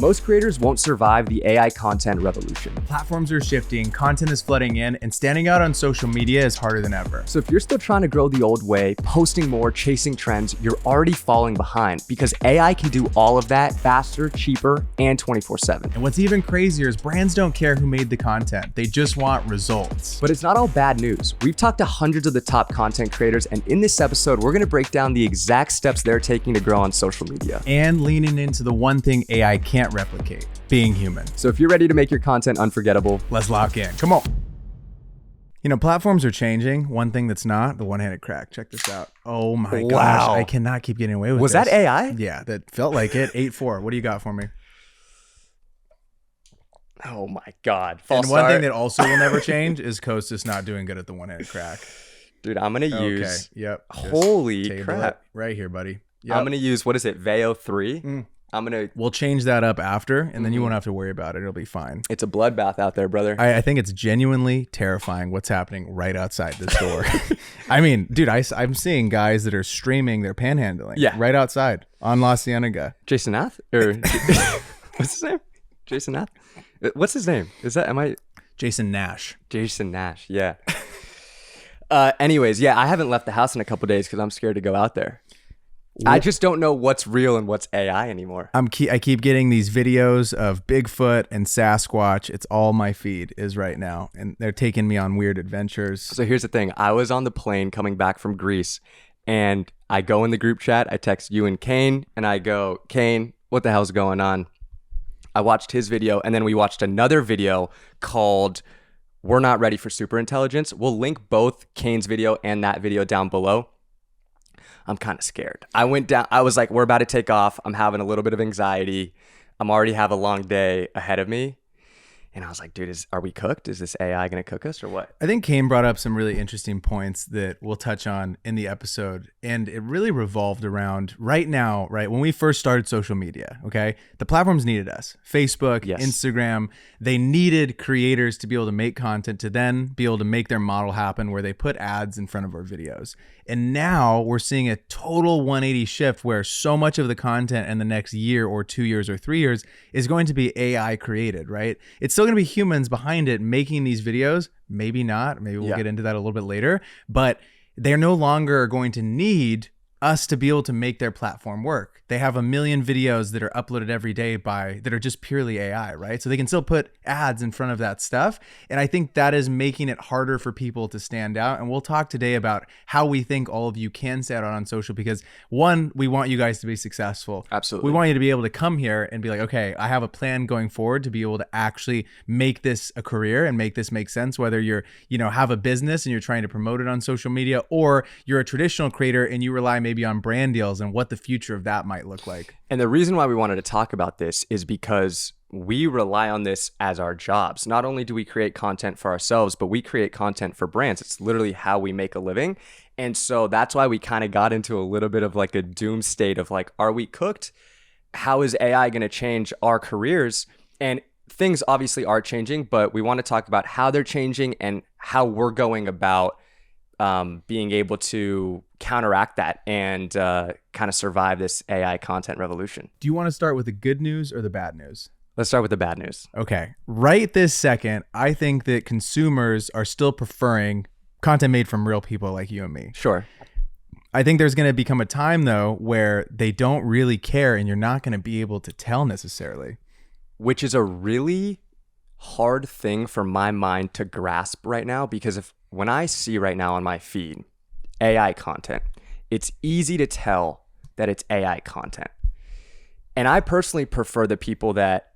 Most creators won't survive the AI content revolution. Platforms are shifting, content is flooding in, and standing out on social media is harder than ever. So if you're still trying to grow the old way, posting more, chasing trends, you're already falling behind because AI can do all of that faster, cheaper, and 24/7. And what's even crazier is brands don't care who made the content. They just want results. But it's not all bad news. We've talked to hundreds of the top content creators, and in this episode, we're gonna break down the exact steps they're taking to grow on social media. And leaning into the one thing AI can't replicate, being human. So if you're ready to make your content unforgettable, let's lock in. Come on. You know, platforms are changing. One thing that's not, the one-handed crack. Check this out. Oh my gosh, I cannot keep getting away with this. Was that AI? Yeah, that felt like it. 8-4. What do you got for me? Oh my God. And one thing that also will never change is Kostas not doing good at the one-handed crack. Dude, I'm gonna use. Yep. Holy crap! Right here, buddy. Yep. I'm gonna use, what is it, Veo 3? We'll change that up after, and then you won't have to worry about it. It'll be fine. It's a bloodbath out there, brother. I think it's genuinely terrifying what's happening right outside this door. I mean, dude, I'm seeing guys that are streaming their panhandling right outside on La Cienega. Jason Nath? Or what's his name? Jason Nath? What's his name? Jason Nash. Jason Nash, yeah. Anyways, I haven't left the house in a couple days because I'm scared to go out there. I just don't know what's real and what's AI anymore. I keep getting these videos of Bigfoot and Sasquatch. It's all my feed is right now. And they're taking me on weird adventures. So here's the thing. I was on the plane coming back from Greece, and I go in the group chat. I text you and Kane, and I go, Kane, what the hell's going on? I watched his video, and then we watched another video called We're Not Ready for Superintelligence. We'll link both Kane's video and that video down below. I'm kind of scared. I was like, we're about to take off. I'm having a little bit of anxiety. I'm already have a long day ahead of me. And I was like, dude, are we cooked? Is this AI going to cook us or what? I think Kane brought up some really interesting points that we'll touch on in the episode. And it really revolved around right now, right? When we first started social media, okay? The platforms needed us. Facebook, Instagram, they needed creators to be able to make content to then be able to make their model happen where they put ads in front of our videos. And now we're seeing a total 180 shift where so much of the content in the next year or 2 years or 3 years is going to be AI created, right? It's still going to be humans behind it making these videos. Maybe not. Maybe we'll get into that a little bit later. But they're no longer going to need us to be able to make their platform work. They have 1 million videos that are uploaded every day that are just purely AI, right? So they can still put ads in front of that stuff. And I think that is making it harder for people to stand out. And we'll talk today about how we think all of you can stand out on social because one, we want you guys to be successful. Absolutely. We want you to be able to come here and be like, okay, I have a plan going forward to be able to actually make this a career and make this make sense, whether you're, have a business and you're trying to promote it on social media, or you're a traditional creator and you rely maybe on brand deals and what the future of that might look like. And the reason why we wanted to talk about this is because we rely on this as our jobs. Not only do we create content for ourselves, but we create content for brands. It's literally how we make a living. And so that's why we kind of got into a little bit of like a doom state of like, are we cooked? How is AI going to change our careers? And things obviously are changing, but we want to talk about how they're changing and how we're going about being able to counteract that and kind of survive this AI content revolution. Do you want to start with the good news or the bad news? Let's start with the bad news. Okay. Right this second, I think that consumers are still preferring content made from real people like you and me. Sure. I think there's going to become a time, though, where they don't really care and you're not going to be able to tell necessarily. Which is a really hard thing for my mind to grasp right now, because when I see right now on my feed AI content, it's easy to tell that it's AI content. And I personally prefer the people that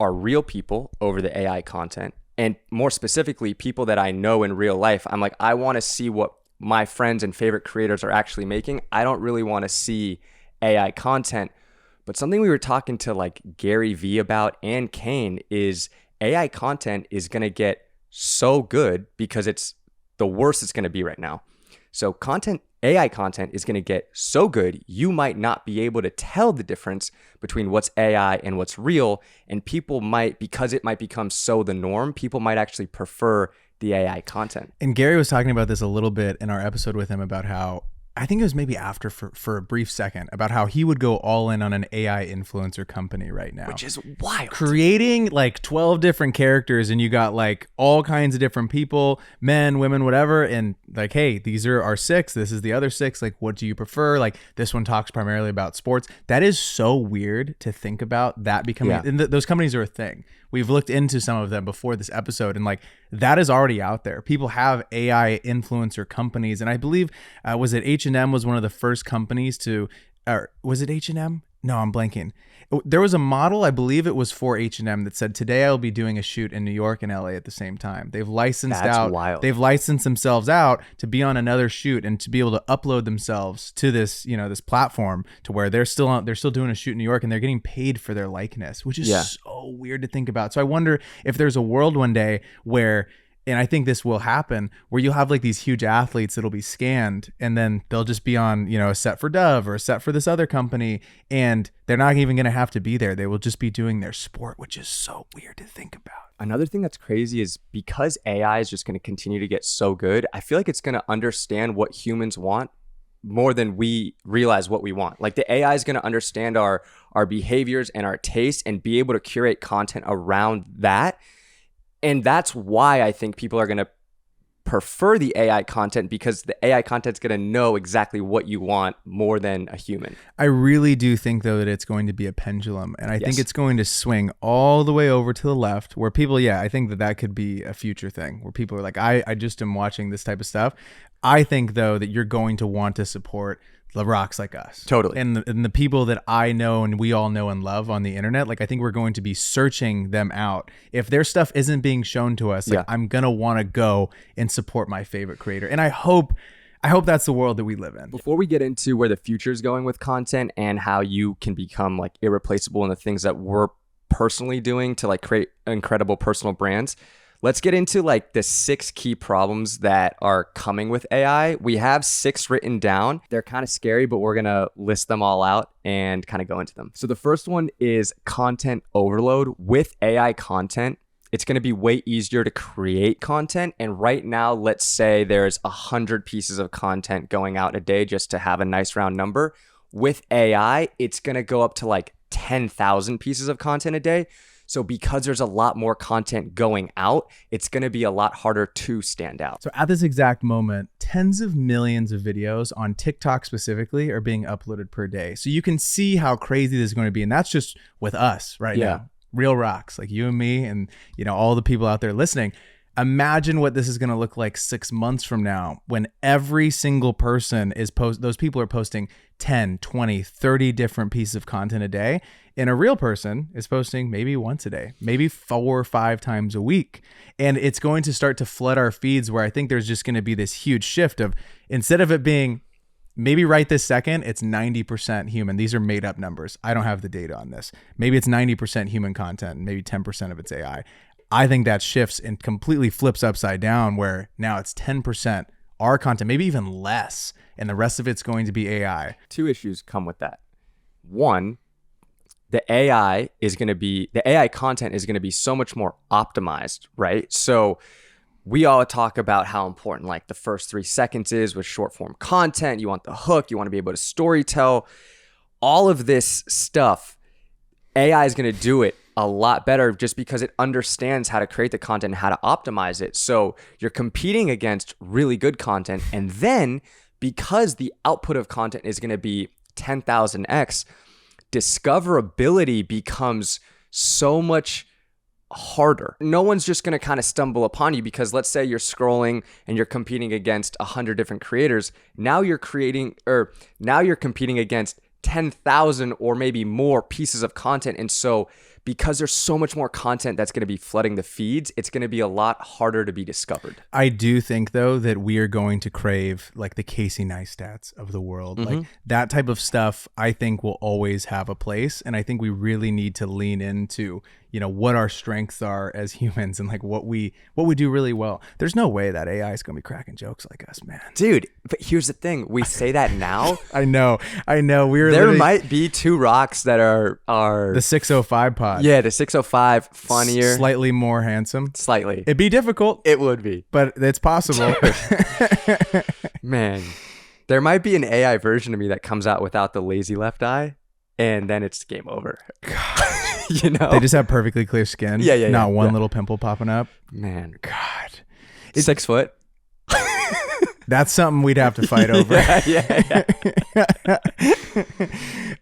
are real people over the AI content. And more specifically, people that I know in real life. I'm like, I want to see what my friends and favorite creators are actually making. I don't really want to see AI content. But something we were talking to like Gary Vee about and Kane is AI content is going to get so good because it's the worst it's going to be right now. So AI content is going to get so good, you might not be able to tell the difference between what's AI and what's real. And people might, because it might become so the norm, people might actually prefer the AI content. And Gary was talking about this a little bit in our episode with him about how I think it was maybe after for a brief second about how he would go all in on an AI influencer company right now. Which is wild. Creating like 12 different characters, and you got like all kinds of different people, men, women, whatever. And like, hey, these are our 6. This is the other 6. Like, what do you prefer? Like, this one talks primarily about sports. That is so weird to think about that becoming, and those companies are a thing. We've looked into some of them before this episode, and like that is already out there. People have AI influencer companies, and I believe was it H&M was one of the first companies to, or was it H&M? No, I'm blanking. There was a model, I believe it was for H&M, that said, today I'll be doing a shoot in New York and LA at the same time. They've licensed they've licensed themselves out to be on another shoot and to be able to upload themselves to this, this platform to where they're still doing a shoot in New York and they're getting paid for their likeness, which is so weird to think about. So I wonder if there's a world one day where, and I think this will happen, where you'll have like these huge athletes that'll be scanned and then they'll just be on, a set for Dove or a set for this other company, and they're not even going to have to be there. They will just be doing their sport, which is so weird to think about. Another thing that's crazy is because AI is just going to continue to get so good, I feel like it's going to understand what humans want more than we realize what we want. Like the AI is going to understand our behaviors and our tastes and be able to curate content around that. And that's why I think people are going to prefer the AI content, because the AI content's going to know exactly what you want more than a human. I really do think, though, that it's going to be a pendulum. And I think it's going to swing all the way over to the left where people, I think that could be a future thing where people are like, I just am watching this type of stuff. I think, though, that you're going to want to support the rocks like us. Totally. And the people that I know and we all know and love on the internet, like I think we're going to be searching them out. If their stuff isn't being shown to us, like I'm going to want to go and support my favorite creator. And I hope that's the world that we live in. Before we get into where the future is going with content and how you can become like irreplaceable in the things that we're personally doing to like create incredible personal brands, let's get into like the 6 key problems that are coming with AI. We have 6 written down. They're kind of scary, but we're going to list them all out and kind of go into them. So the first one is content overload. With AI content, it's going to be way easier to create content. And right now, let's say there's 100 pieces of content going out a day just to have a nice round number. With AI, it's going to go up to like 10,000 pieces of content a day. So because there's a lot more content going out, it's going to be a lot harder to stand out. So at this exact moment, tens of millions of videos on TikTok specifically are being uploaded per day. So you can see how crazy this is going to be. And that's just with us right now. Real rocks like you and me and, all the people out there listening. Imagine what this is going to look like 6 months from now when every single person is those people are posting 10, 20, 30 different pieces of content a day. And a real person is posting maybe once a day, maybe 4 or 5 times a week. And it's going to start to flood our feeds where I think there's just going to be this huge shift of, instead of it being maybe right this second, it's 90% human. These are made up numbers. I don't have the data on this. Maybe it's 90% human content and maybe 10% of it's AI. I think that shifts and completely flips upside down where now it's 10% our content, maybe even less, and the rest of it's going to be AI. 2 issues come with that. One, the AI content is going to be so much more optimized, right? So we all talk about how important like the first 3 seconds is with short form content. You want the hook, you want to be able to storytell. All of this stuff, AI is going to do it a lot better just because it understands how to create the content and how to optimize it. So you're competing against really good content. And then because the output of content is going to be 10,000x, discoverability becomes so much harder. No one's just going to kind of stumble upon you because let's say you're scrolling and you're competing against 100 different creators. Now you're competing against 10,000 or maybe more pieces of content. And so because there's so much more content that's going to be flooding the feeds, it's going to be a lot harder to be discovered. I do think, though, that we are going to crave like the Casey Neistats of the world. Mm-hmm. Like that type of stuff, I think will always have a place. And I think we really need to lean into, what our strengths are as humans and like what we do really well. There's no way that AI is going to be cracking jokes like us, man. Dude, but here's the thing. We say that now. I know. There might be 2 rocks that are the 605 pod. Yeah, the 605 funnier. Slightly more handsome. Slightly. It'd be difficult. It would be. But it's possible. Man. There might be an AI version of me that comes out without the lazy left eye, and then it's game over. You know? They just have perfectly clear skin. Yeah. Not one little pimple popping up. Man. God. 6 foot. That's something we'd have to fight over. Yeah.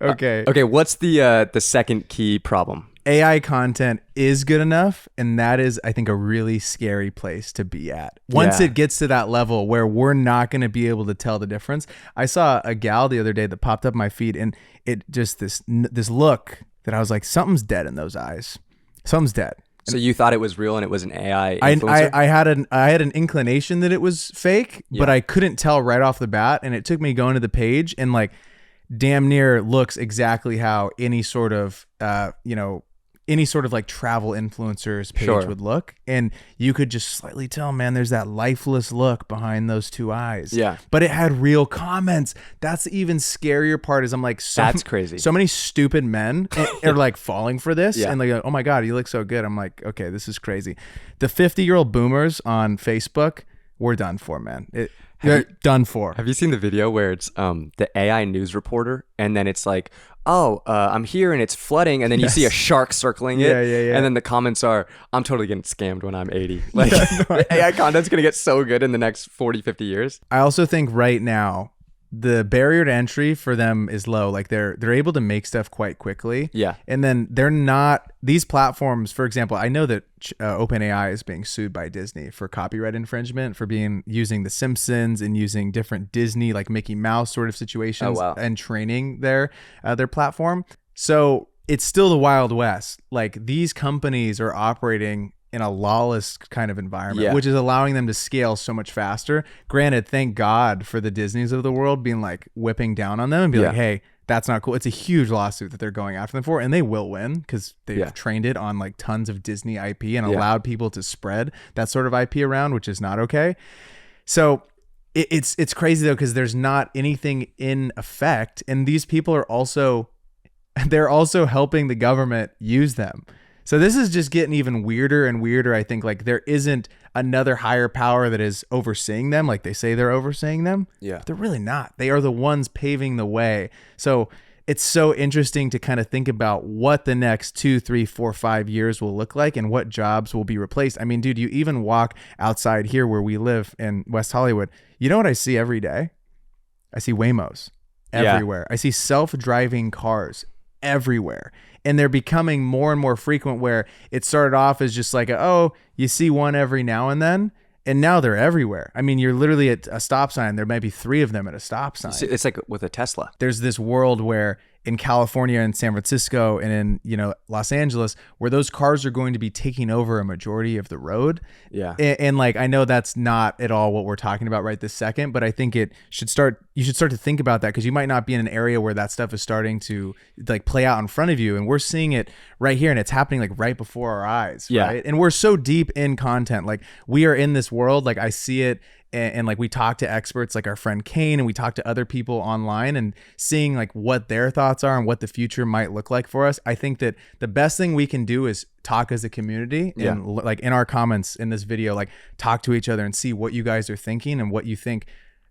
Okay. Okay, what's the second key problem? AI content is good enough, and that is, I think, a really scary place to be at. Once it gets to that level where we're not going to be able to tell the difference. I saw a gal the other day that popped up my feed, and it just this look that I was like, something's dead in those eyes. Something's dead. So you thought it was real and it was an AI influencer? I had an inclination that it was fake, but I couldn't tell right off the bat, and it took me going to the page and like damn near looks exactly how any sort of like travel influencers page would look, and you could just slightly tell, man, there's that lifeless look behind those two eyes. Yeah. But it had real comments. That's the even scarier part is I'm like, that's crazy. So many stupid men are like falling for this and like, oh my God, you look so good. I'm like, okay, this is crazy. The 50-year-old boomers on Facebook, we're done for, man. They're done for. Have you seen the video where it's the AI news reporter, and then it's like, I'm here and it's flooding, and then you see a shark circling it, yeah. and then the comments are, I'm totally getting scammed when I'm 80. Like, AI content's gonna get so good in the next 40, 50 years. I also think right now the barrier to entry for them is low. Like they're able to make stuff quite quickly. Yeah. And then they're not, these platforms, for example, I know that OpenAI is being sued by Disney for copyright infringement for using The Simpsons and using different Disney, like Mickey Mouse sort of situations and training their platform. So it's still the Wild West. Like these companies are operating in a lawless kind of environment, which is allowing them to scale so much faster. Granted, thank God for the Disneys of the world being like whipping down on them and be like, hey, that's not cool. It's a huge lawsuit that they're going after them for, and they will win because they've trained it on like tons of Disney IP and allowed people to spread that sort of IP around, which is not okay. So it's crazy though, because there's not anything in effect, and these people are also helping the government use them. So this is just getting even weirder and weirder. I think like there isn't another higher power that is overseeing them. Like they say they're overseeing them. Yeah. But they're really not. They are the ones paving the way. So it's so interesting to kind of think about what the next 2, 3, 4, 5 years will look like and what jobs will be replaced. I mean, dude, you even walk outside here where we live in West Hollywood. You know what I see every day? I see Waymos everywhere. I see self-driving cars everywhere. And they're becoming more and more frequent, where it started off as just like, you see one every now and then. And now they're everywhere. I mean, you're literally at a stop sign. There might be 3 of them at a stop sign. It's like with a Tesla. There's this world where in California and San Francisco and in Los Angeles, where those cars are going to be taking over a majority of the road. Yeah. And like, I know that's not at all what we're talking about right this second, but I think you should start to think about that, because you might not be in an area where that stuff is starting to like play out in front of you. And we're seeing it right here, and it's happening like right before our eyes. Yeah. Right. And we're so deep in content. Like we are in this world. Like I see it. And like we talk to experts like our friend Kane, and we talk to other people online, and seeing like what their thoughts are and what the future might look like for us. I think that the best thing we can do is talk as a community and like in our comments in this video, like talk to each other and see what you guys are thinking and what you think,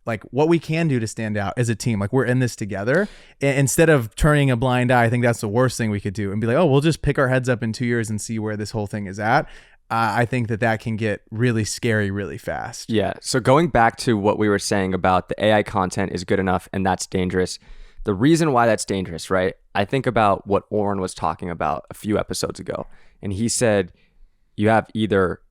like what we can do to stand out as a team. Like we're in this together. Instead of turning a blind eye, I think that's the worst thing we could do, and be like, we'll just pick our heads up in 2 years and see where this whole thing is at. I think that can get really scary really fast. Yeah. So going back to what we were saying about the AI content is good enough and that's dangerous. The reason why that's dangerous, right? I think about what Oren was talking about a few episodes ago. And he said, you have either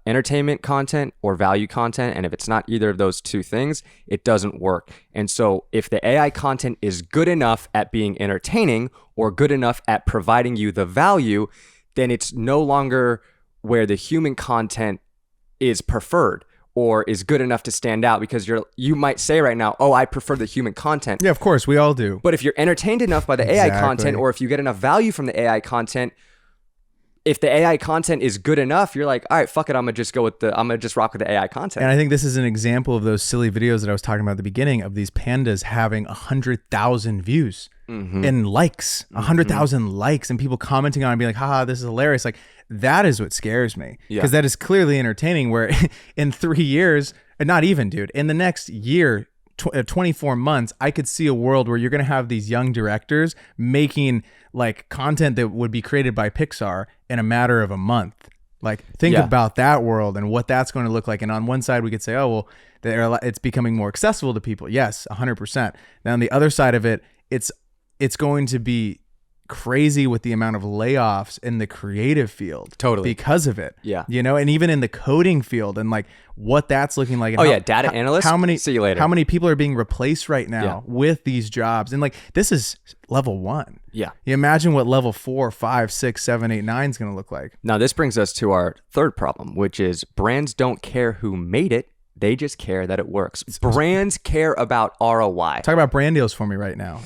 entertainment content or value content. And if it's not either of those two things, it doesn't work. And so if the AI content is good enough at being entertaining or good enough at providing you the value, then it's no longer where the human content is preferred or is good enough to stand out, because you might say right now, I prefer the human content. Yeah, of course, we all do. But if you're entertained enough by the AI content, or if you get enough value from the AI content, if the AI content is good enough, you're like, all right, fuck it, I'm gonna just rock with the AI content. And I think this is an example of those silly videos that I was talking about at the beginning, of these pandas having 100,000 views and likes, 100,000 likes, and people commenting on it and being like, haha, this is hilarious. Like that is what scares me, because that is clearly entertaining, where in 3 years, and not even, dude, in the next year, 24 months, I could see a world where you're going to have these young directors making like content that would be created by Pixar in a matter of a month. Like, think about that world and what that's going to look like. And on one side, we could say, oh, well, it's becoming more accessible to people. Yes, 100%. Now, on the other side of it, it's going to be crazy with the amount of layoffs in the creative field. Totally. Because of it. Yeah. You know, and even in the coding field and like what that's looking like. And data analysts. See you later. How many people are being replaced right now with these jobs? And like, this is level 1. Yeah. You imagine what level 4, 5, 6, 7, 8, 9 is going to look like. Now, this brings us to our third problem, which is brands don't care who made it. They just care that it works. Brands care about ROI. Talk about brand deals for me right now.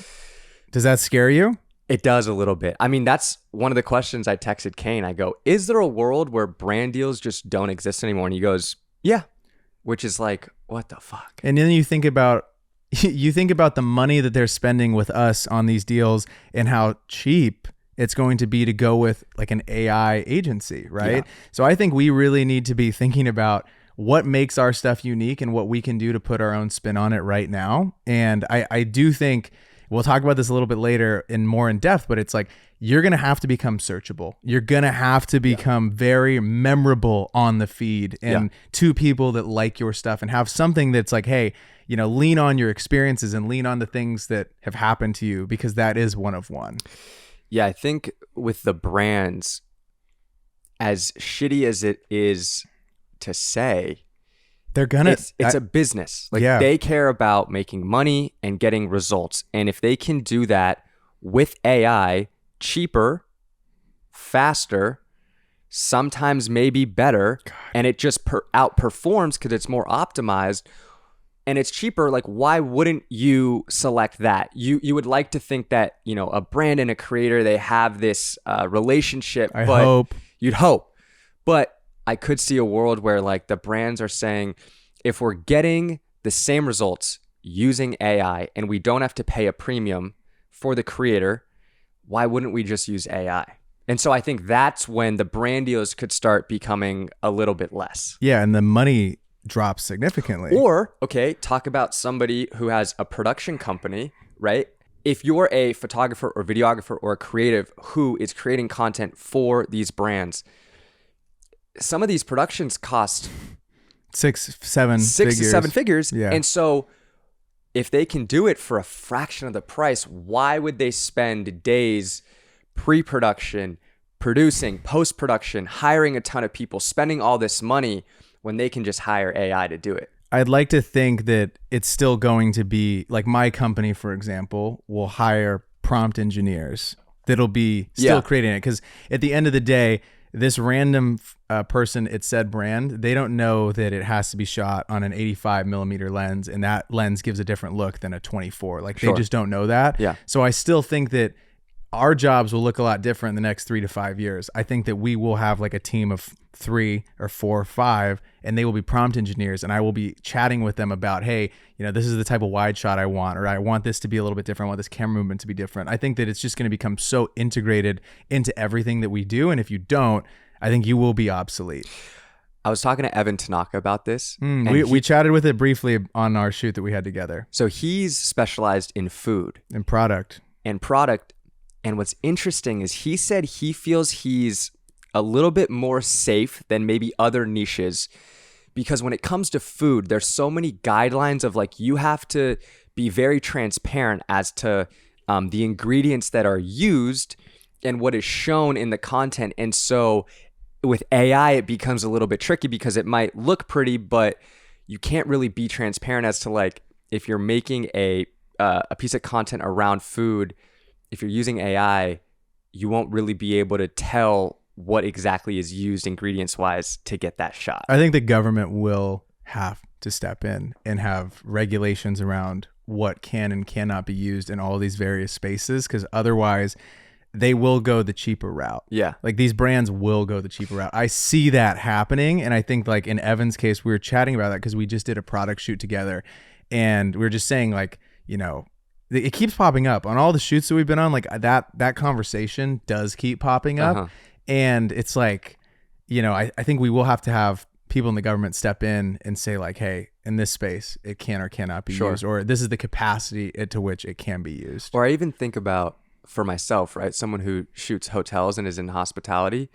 Does that scare you? It does a little bit. I mean, that's one of the questions I texted Kane. I go, is there a world where brand deals just don't exist anymore? And he goes, yeah, which is like, what the fuck? And then you think about the money that they're spending with us on these deals and how cheap it's going to be to go with like an AI agency, right? Yeah. So I think we really need to be thinking about what makes our stuff unique and what we can do to put our own spin on it right now. And I do think we'll talk about this a little bit later in more in depth, but it's like, you're going to have to become searchable. You're going to have to become very memorable on the feed and to people that like your stuff, and have something that's like, hey, you know, lean on your experiences and lean on the things that have happened to you, because that is one of one. Yeah, I think with the brands, as shitty as it is to say, they're gonna. It's a business. Like they care about making money and getting results, and if they can do that with AI, cheaper, faster, sometimes maybe better, and it just outperforms because it's more optimized and it's cheaper. Like, why wouldn't you select that? You would like to think that, you know, a brand and a creator, they have this relationship. You'd hope, but I could see a world where like the brands are saying, if we're getting the same results using AI and we don't have to pay a premium for the creator, why wouldn't we just use AI? And so I think that's when the brand deals could start becoming a little bit less. Yeah, and the money drops significantly. Or, okay, talk about somebody who has a production company, right? If you're a photographer or videographer or a creative who is creating content for these brands, some of these productions cost six to seven figures. Yeah. And so if they can do it for a fraction of the price, why would they spend days pre-production, producing, post-production, hiring a ton of people, spending all this money when they can just hire AI to do it? I'd like to think that it's still going to be like my company, for example, will hire prompt engineers that'll be still creating it. Because at the end of the day, this random person at said brand, they don't know that it has to be shot on an 85 millimeter lens, and that lens gives a different look than a 24. Like they just don't know that. Yeah. So I still think that our jobs will look a lot different in the next 3 to 5 years. I think that we will have like a team of 3 or 4 or 5, and they will be prompt engineers, and I will be chatting with them about, hey, you know, this is the type of wide shot I want, or I want this to be a little bit different. I want this camera movement to be different. I think that it's just going to become so integrated into everything that we do. And if you don't, I think you will be obsolete. I was talking to Evan Tanaka about this. We chatted with it briefly on our shoot that we had together. So he's specialized in food. And product. And what's interesting is he said he feels he's a little bit more safe than maybe other niches, because when it comes to food, there's so many guidelines of like, you have to be very transparent as to the ingredients that are used and what is shown in the content. And so with AI, it becomes a little bit tricky because it might look pretty, but you can't really be transparent as to like, if you're making a piece of content around food, if you're using AI, you won't really be able to tell what exactly is used ingredients wise to get that shot. I think the government will have to step in and have regulations around what can and cannot be used in all these various spaces, because otherwise they will go the cheaper route. Yeah. Like these brands will go the cheaper route. I see that happening. And I think like in Evan's case, we were chatting about that because we just did a product shoot together, and we were just saying like, you know, it keeps popping up on all the shoots that we've been on. Like that conversation does keep popping up. And it's like, you know, I think we will have to have people in the government step in and say like, hey, in this space, it can or cannot be used, or this is the capacity to which it can be used. Or I even think about, for myself, right? Someone who shoots hotels and is in hospitality,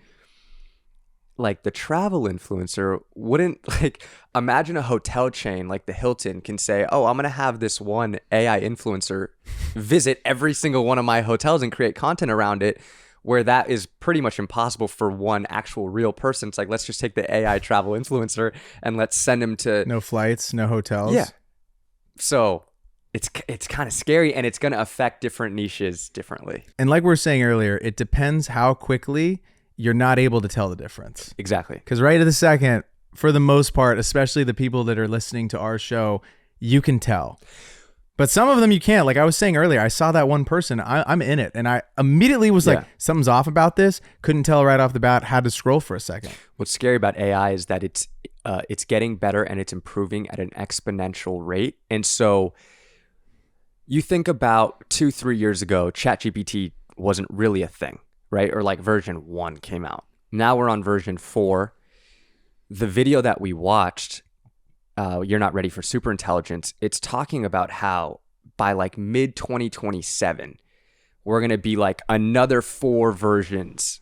like the travel influencer wouldn't, like, imagine a hotel chain like the Hilton can say, oh, I'm going to have this one AI influencer visit every single one of my hotels and create content around it, where that is pretty much impossible for one actual real person. It's like, let's just take the AI travel influencer and let's send him to... No flights, no hotels. Yeah. So it's kind of scary, and it's going to affect different niches differently. And like we were saying earlier, it depends how quickly you're not able to tell the difference. Exactly. Because right at the second, for the most part, especially the people that are listening to our show, you can tell. But some of them you can't. Like I was saying earlier, I saw that one person, I'm in it. And I immediately was like, something's off about this. Couldn't tell right off the bat, had to scroll for a second. What's scary about AI is that it's getting better and it's improving at an exponential rate. And so you think about 2-3 years ago, ChatGPT wasn't really a thing, right? Or like version 1 came out. Now we're on version 4. The video that we watched, You're Not Ready for Superintelligence, it's talking about how by like mid 2027, we're going to be like another 4 versions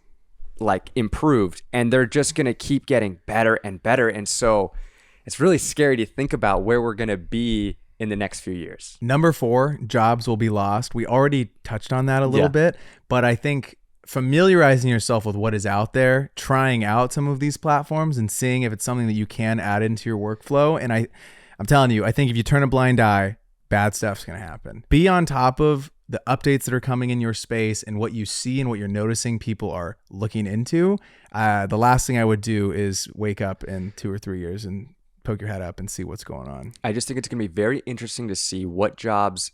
like improved, and they're just going to keep getting better and better. And so it's really scary to think about where we're going to be in the next few years. Number 4, jobs will be lost. We already touched on that a little bit, but I think familiarizing yourself with what is out there, trying out some of these platforms and seeing if it's something that you can add into your workflow. And I'm telling you, I think if you turn a blind eye, bad stuff's going to happen. Be on top of the updates that are coming in your space and what you see and what you're noticing people are looking into. The last thing I would do is wake up in 2 or 3 years and poke your head up and see what's going on. I just think it's going to be very interesting to see what jobs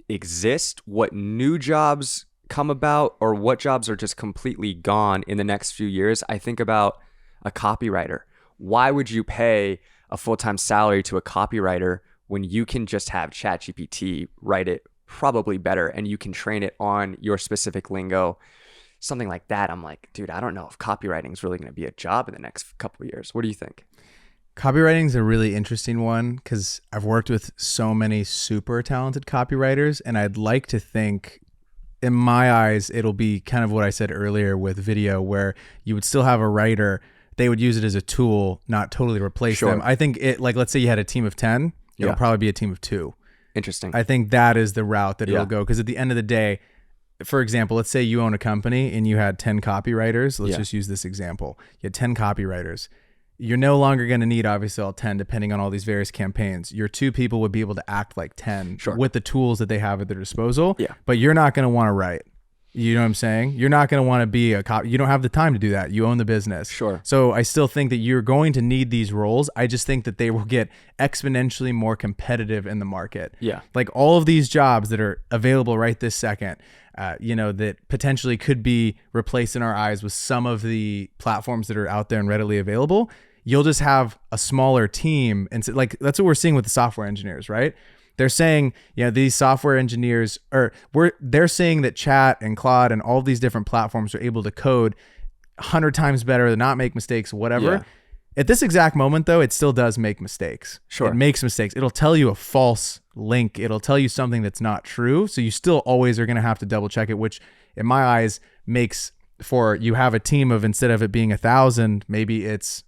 exist, what new jobs come about, or what jobs are just completely gone in the next few years. I think about a copywriter. Why would you pay a full-time salary to a copywriter when you can just have ChatGPT write it probably better, and you can train it on your specific lingo, something like that? I'm like, dude, I don't know if copywriting is really going to be a job in the next couple of years. What do you think? Copywriting is a really interesting one because I've worked with so many super talented copywriters, and I'd like to think, in my eyes, it'll be kind of what I said earlier with video, where you would still have a writer. They would use it as a tool, not totally replace them. I think it, like, let's say you had a team of 10, it'll probably be a team of 2. Interesting. I think that is the route that it'll go. Because at the end of the day, for example, let's say you own a company and you had 10 copywriters. Let's just use this example. You had 10 copywriters. You're no longer going to need, obviously, all 10, depending on all these various campaigns. Your 2 people would be able to act like 10 with the tools that they have at their disposal. But you're not going to want to write. You know what I'm saying? You're not going to want to be a cop. You don't have the time to do that. You own the business. So I still think that you're going to need these roles. I just think that they will get exponentially more competitive in the market. Like all of these jobs that are available right this second, that potentially could be replaced in our eyes with some of the platforms that are out there and readily available. You'll just have a smaller team. And so, like, that's what we're seeing with the software engineers, right? They're saying, these software engineers they're saying that Chat and Claude and all of these different platforms are able to code 100 times better, not make mistakes, whatever. At this exact moment, though, it still does make mistakes. It makes mistakes. It'll tell you a false link. It'll tell you something that's not true. So you still always are going to have to double check it, which in my eyes makes for you have a team of, instead of it being 1,000, maybe it's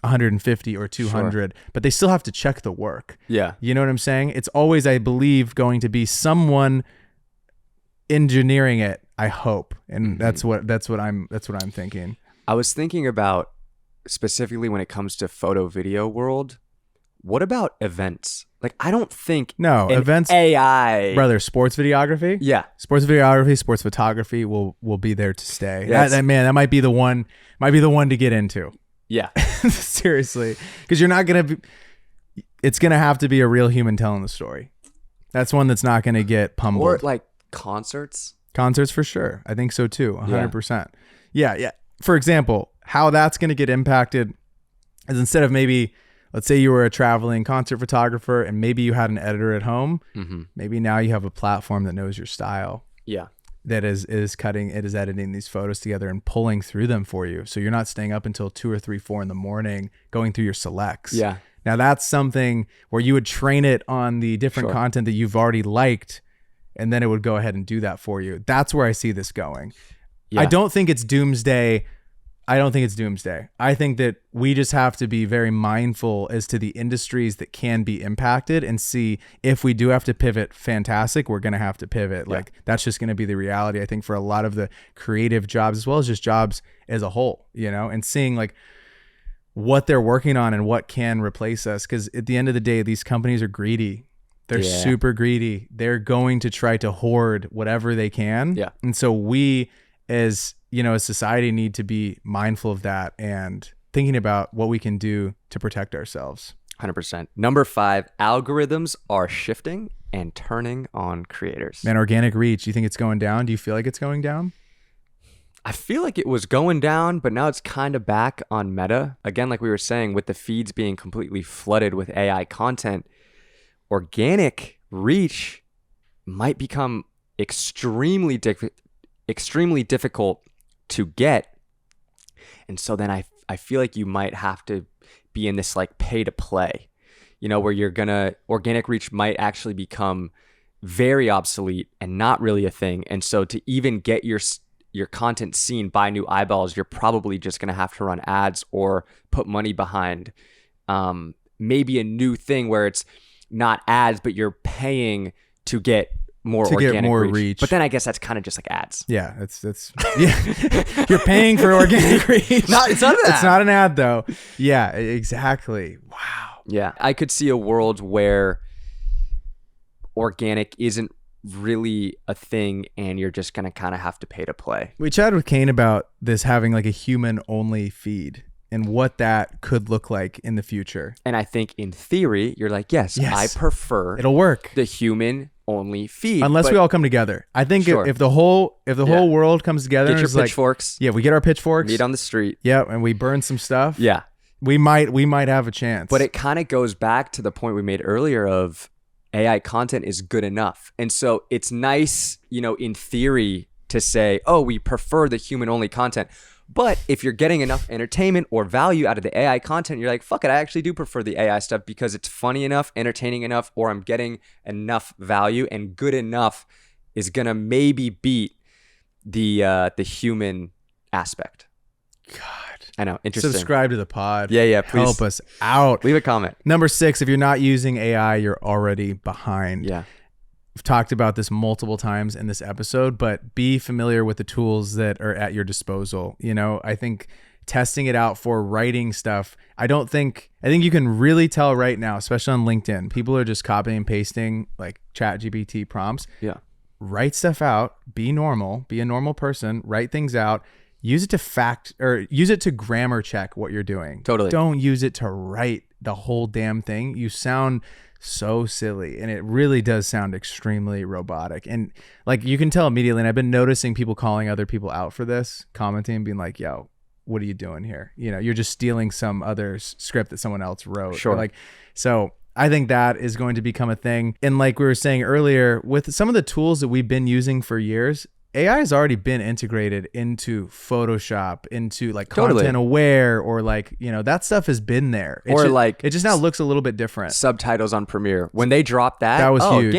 150 or 200, but they still have to check the work. You know what I'm saying? It's always, I believe, going to be someone engineering it, I hope. And that's what I'm thinking. I was thinking about, specifically when it comes to photo video world, what about events? Like, I don't think events, AI, brother, sports videography. Sports videography, sports photography will be there to stay. That might be the one to get into. Seriously, because you're not going to be, it's going to have to be a real human telling the story. That's one that's not going to get pummeled. Or like concerts for sure. I think so too. 100%. Yeah. For example, how that's going to get impacted is, instead of maybe, let's say you were a traveling concert photographer and maybe you had an editor at home, maybe now you have a platform that knows your style. that is editing these photos together and pulling through them for you. So you're not staying up until 2 or 3, 4 in the morning going through your selects. Yeah. Now that's something where you would train it on the different content that you've already liked, and then it would go ahead and do that for you. That's where I see this going. Yeah. I don't think it's doomsday. I think that we just have to be very mindful as to the industries that can be impacted and see if we do have to pivot, fantastic, we're going to have to pivot. Yeah. Like that's just going to be the reality, I think, for a lot of the creative jobs as well as just jobs as a whole, and seeing like what they're working on and what can replace us. Because at the end of the day, these companies are greedy. They're super greedy. They're going to try to hoard whatever they can. Yeah. And so we as society need to be mindful of that and thinking about what we can do to protect ourselves. 100%. Number 5, algorithms are shifting and turning on creators. Man, organic reach, you think it's going down? Do you feel like it's going down? I feel like it was going down, but now it's kind of back on Meta. Again, like we were saying, with the feeds being completely flooded with AI content, organic reach might become extremely difficult to get. And so then I feel like you might have to be in this like pay to play, where organic reach might actually become very obsolete and not really a thing. And so to even get your content seen by new eyeballs, you're probably just going to have to run ads or put money behind maybe a new thing where it's not ads, but you're paying to get more organic reach. But then I guess that's kind of just like ads. Yeah, it's yeah. You're paying for organic reach. It's not an ad. It's not an ad though. Yeah, exactly. Wow. Yeah, I could see a world where organic isn't really a thing and you're just going to kind of have to pay to play. We chatted with Kane about this having like a human only feed and what that could look like in the future. And I think in theory, you're like, yes. I prefer it'll work. The human only feed. Unless we all come together. I think if the whole world comes together, get your pitchforks. Like, we get our pitchforks. Meet on the street. Yeah, and we burn some stuff. Yeah. We might have a chance. But it kind of goes back to the point we made earlier of AI content is good enough. And so it's nice, in theory to say, oh, we prefer the human only content. But if you're getting enough entertainment or value out of the AI content, you're like, fuck it, I actually do prefer the AI stuff because it's funny enough, entertaining enough, or I'm getting enough value, and good enough is going to maybe beat the human aspect. God. I know. Interesting. Subscribe to the pod. Yeah. Please help us out. Leave a comment. Number 6, if you're not using AI, you're already behind. Yeah. We've talked about this multiple times in this episode, but be familiar with the tools that are at your disposal. I think testing it out for writing stuff, I think you can really tell right now, especially on LinkedIn, people are just copying and pasting like ChatGPT prompts. Yeah. Write stuff out, be normal, be a normal person, write things out, use it to use it to grammar check what you're doing. Totally. Don't use it to write the whole damn thing. You sound so silly, and it really does sound extremely robotic, and like you can tell immediately. And I've been noticing people calling other people out for this, commenting, being like, yo, what are you doing here? You're just stealing some other script that someone else wrote. Sure. So I think that is going to become a thing. And like we were saying earlier, with some of the tools that we've been using for years, AI has already been integrated into Photoshop, into like content aware, or like, that stuff has been there. It just now looks a little bit different. Subtitles on Premiere. When they dropped that was huge.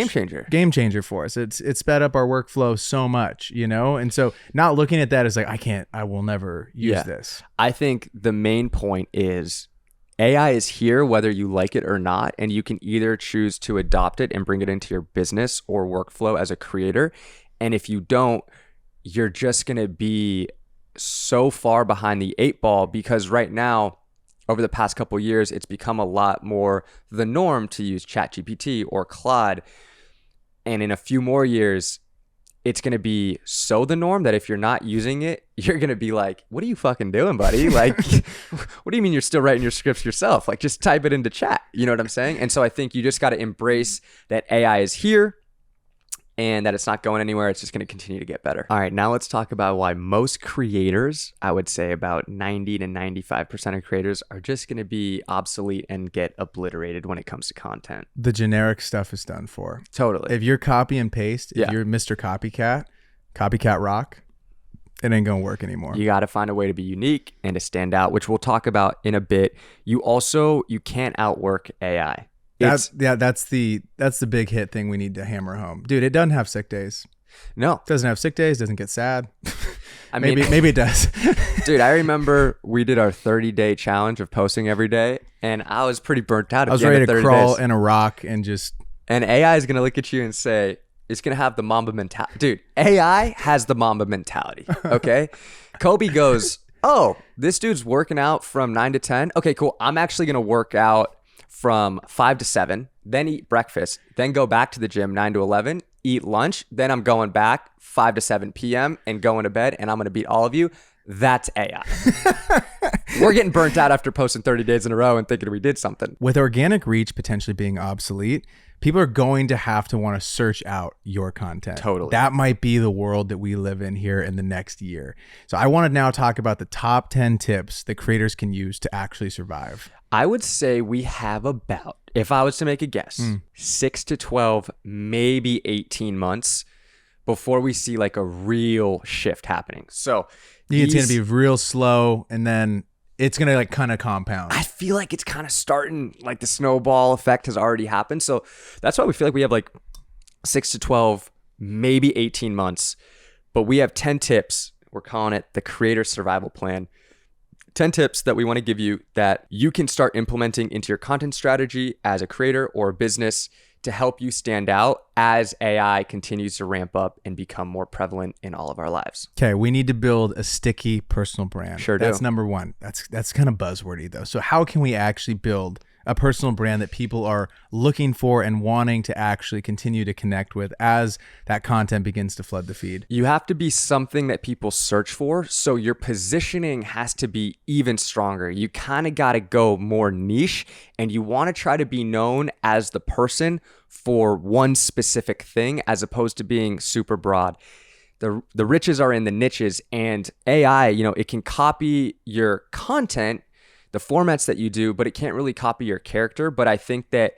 Game changer for us. It sped up our workflow so much, and so not looking at that as like, I will never use this. I think the main point is AI is here whether you like it or not, and you can either choose to adopt it and bring it into your business or workflow as a creator. And if you don't, you're just going to be so far behind the 8 ball, because right now, over the past couple of years, it's become a lot more the norm to use ChatGPT or Claude. And in a few more years, it's going to be so the norm that if you're not using it, you're going to be like, what are you fucking doing, buddy? Like, what do you mean you're still writing your scripts yourself? Like, just type it into chat. You know what I'm saying? And so I think you just got to embrace that AI is here, and that it's not going anywhere. It's just going to continue to get better. All right, now let's talk about why most creators, I would say about 90 to 95% of creators, are just going to be obsolete and get obliterated when it comes to content. The generic stuff is done for. Totally. If you're copy and paste, if you're Mr. Copycat, Copycat rock. It ain't gonna work anymore. You got to find a way to be unique and to stand out, which we'll talk about in a bit. You can't outwork AI. That's the big hit thing we need to hammer home. Dude, it doesn't have sick days. No. It doesn't have sick days, doesn't get sad. I mean, maybe it does. Dude, I remember we did our 30-day challenge of posting every day, and I was pretty burnt out. I was ready to crawl in a rock and just... And AI is going to look at you and say, it's going to have the Mamba mentality. Dude, AI has the Mamba mentality, okay? Kobe goes, oh, this dude's working out from 9 to 10. Okay, cool. I'm actually going to work out from 5 to 7, then eat breakfast, then go back to the gym 9 to 11, eat lunch, then I'm going back 5 to 7 p.m. and going to bed, and I'm going to beat all of you. That's AI. We're getting burnt out after posting 30 days in a row and thinking we did something. With organic reach potentially being obsolete, people are going to have to want to search out your content. Totally. That might be the world that we live in here in the next year. So I want to now talk about the top 10 tips that creators can use to actually survive. I would say we have about, if I was to make a guess, 6 to 12, maybe 18 months before we see like a real shift happening. So it's going to be real slow, and then it's going to like kind of compound. I feel like it's kind of starting, like the snowball effect has already happened. So that's why we feel like we have like 6 to 12, maybe 18 months, but we have 10 tips. We're calling it the Creator Survival Plan. 10 tips that we want to give you that you can start implementing into your content strategy as a creator or a business to help you stand out as AI continues to ramp up and become more prevalent in all of our lives. Okay, we need to build a sticky personal brand. Sure do. That's number one. That's kind of buzzwordy though. So how can we actually build a personal brand that people are looking for and wanting to actually continue to connect with as that content begins to flood the feed? You have to be something that people search for. So your positioning has to be even stronger. You kind of got to go more niche, and you want to try to be known as the person for one specific thing as opposed to being super broad. The riches are in the niches, and AI, it can copy your content, the formats that you do, but it can't really copy your character. But I think that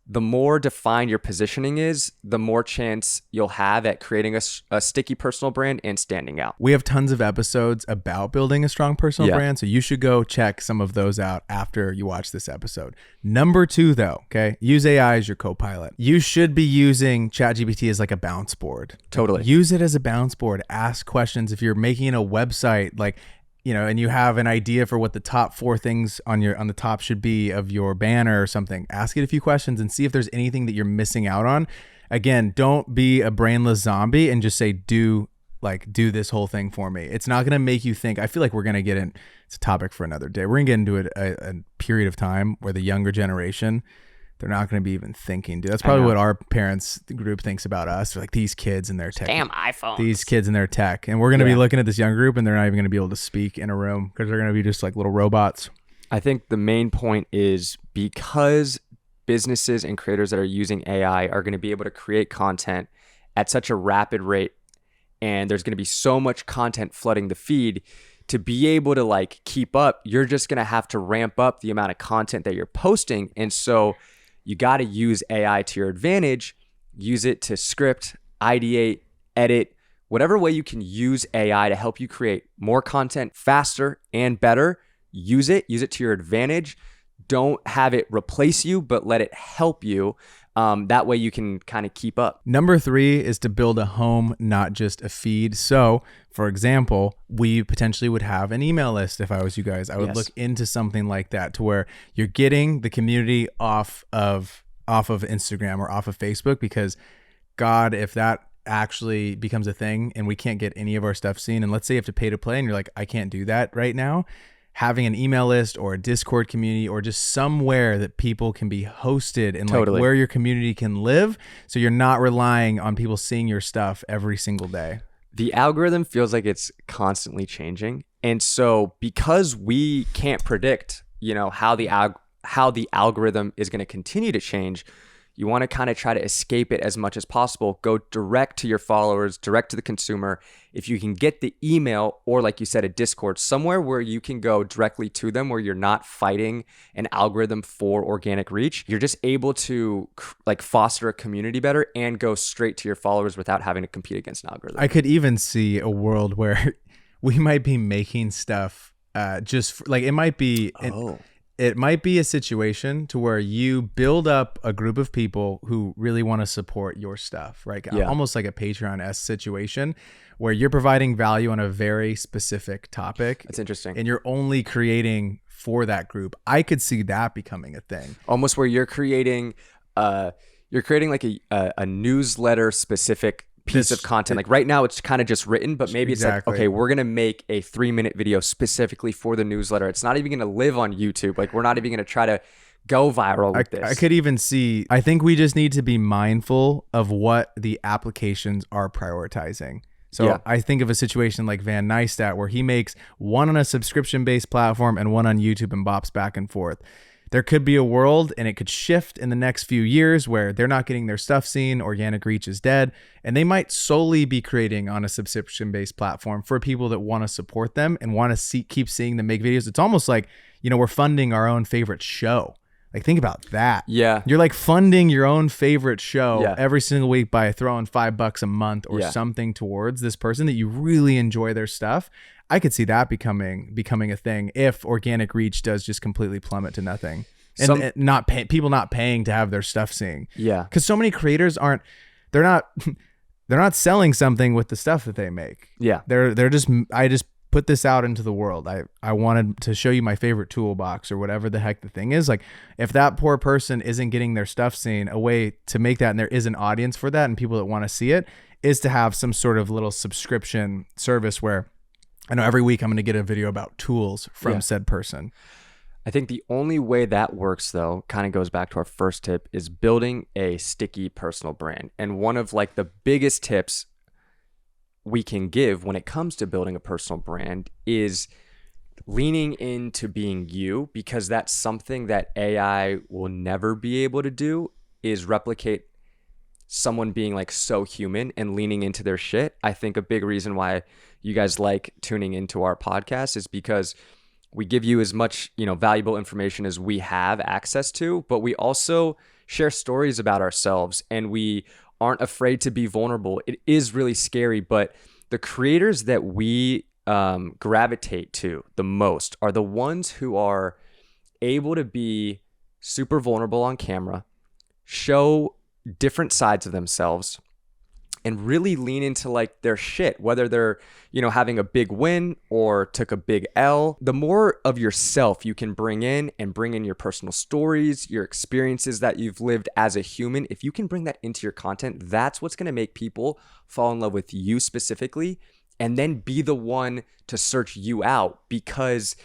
the more defined your positioning is, the more chance you'll have at creating a sticky personal brand and standing out. We have tons of episodes about building a strong personal brand, so you should go check some of those out after you watch this episode. Number 2 though, okay, use AI as your copilot. You should be using ChatGPT as like a bounce board. Totally. Use it as a bounce board. Ask questions. If you're making a website, like, and you have an idea for what the top 4 things on the top should be of your banner or something, ask it a few questions and see if there's anything that you're missing out on. Again, don't be a brainless zombie and just say, do this whole thing for me. It's not going to make you think. I feel like we're going to get in. It's a topic for another day. We're going to get into a period of time where the younger generation, they're not going to be even thinking, dude. That's probably what our parents group thinks about us. They're like, these kids and their tech. Damn iPhones. These kids and their tech. And we're going to be looking at this young group, and they're not even going to be able to speak in a room because they're going to be just like little robots. I think the main point is because businesses and creators that are using AI are going to be able to create content at such a rapid rate, and there's going to be so much content flooding the feed, to be able to like keep up, you're just going to have to ramp up the amount of content that you're posting. And so you got to use AI to your advantage. Use it to script, ideate, edit, whatever way you can use AI to help you create more content faster and better. Use it to your advantage. Don't have it replace you, but let it help you. That way you can kind of keep up. Number 3 is to build a home, not just a feed. So, for example, we potentially would have an email list. If I was you guys, I would look into something like that to where you're getting the community off of Instagram or off of Facebook, because God, if that actually becomes a thing and we can't get any of our stuff seen, and let's say you have to pay to play and you're like, I can't do that right now, having an email list or a Discord community or just somewhere that people can be hosted and like where your community can live, so you're not relying on people seeing your stuff every single day. The algorithm feels like it's constantly changing. And so because we can't predict, how the algorithm is going to continue to change, You want to kind of try to escape it as much as possible. Go direct to your followers, direct to the consumer. If you can get the email or, like you said, a Discord, somewhere where you can go directly to them, where you're not fighting an algorithm for organic reach, you're just able to like foster a community better and go straight to your followers without having to compete against an algorithm. I could even see a world where we might be making stuff just like it might be it might be a situation to where you build up a group of people who really want to support your stuff, right? Yeah. Almost like a Patreon-esque situation where you're providing value on a very specific topic. That's interesting. And you're only creating for that group. I could see that becoming a thing. Almost where you're creating like a newsletter specific piece of content. Like right now it's kind of just written, but maybe it's like, okay, we're going to make a 3-minute video specifically for the newsletter. It's not even going to live on YouTube. Like we're not even going to try to go viral with this. I could even see, I think we just need to be mindful of what the applications are prioritizing. So I think of a situation like Van Neistat where he makes one on a subscription-based platform and one on YouTube and bops back and forth. There could be a world, and it could shift in the next few years, where they're not getting their stuff seen, organic reach is dead, and they might solely be creating on a subscription-based platform for people that want to support them and want to keep seeing them make videos. It's almost like, we're funding our own favorite show. Like, think about that. Yeah. You're like funding your own favorite show every single week by throwing $5 a month or something towards this person that you really enjoy their stuff. I could see that becoming a thing if organic reach does just completely plummet to nothing, and people not paying to have their stuff seen. Yeah, because so many creators they're not selling something with the stuff that they make. Yeah, they're just, I just put this out into the world. I wanted to show you my favorite toolbox or whatever the heck the thing is. Like, if that poor person isn't getting their stuff seen, a way to make that, and there is an audience for that and people that want to see it, is to have some sort of little subscription service where I know every week I'm going to get a video about tools from said person. I think the only way that works, though, kind of goes back to our first tip, is building a sticky personal brand. And one of like the biggest tips we can give when it comes to building a personal brand is leaning into being you, because that's something that AI will never be able to do, is replicate someone being like so human and leaning into their shit. I think a big reason why you guys like tuning into our podcast is because we give you as much, valuable information as we have access to, but we also share stories about ourselves, and we aren't afraid to be vulnerable. It is really scary, but the creators that we gravitate to the most are the ones who are able to be super vulnerable on camera, show different sides of themselves, and really lean into like their shit, whether they're, having a big win or took a big L. The more of yourself you can bring in your personal stories, your experiences that you've lived as a human, if you can bring that into your content, that's what's going to make people fall in love with you specifically, and then be the one to search you out, because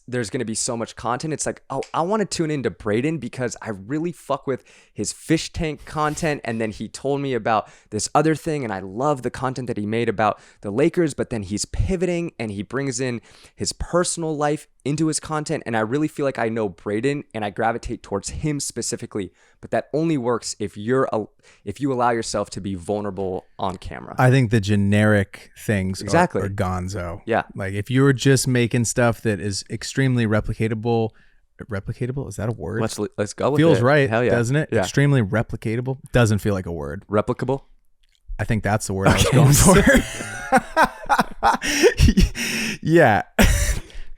there's going to be so much content. It's like, oh, I want to tune into Braden because I really fuck with his fish tank content, and then he told me about this other thing, and I love the content that he made about the Lakers, but then he's pivoting and he brings in his personal life into his content, and I really feel like I know Braden and I gravitate towards him specifically. But that only works if you allow yourself to be vulnerable on camera. I think the generic things are gonzo. Yeah. Like, if you're just making stuff that is extremely replicatable, is that a word? Let's go with it. Feels right, Hell yeah. Doesn't it? Yeah. Extremely replicatable. Doesn't feel like a word. Replicable? I think that's the word I was going for. Yeah.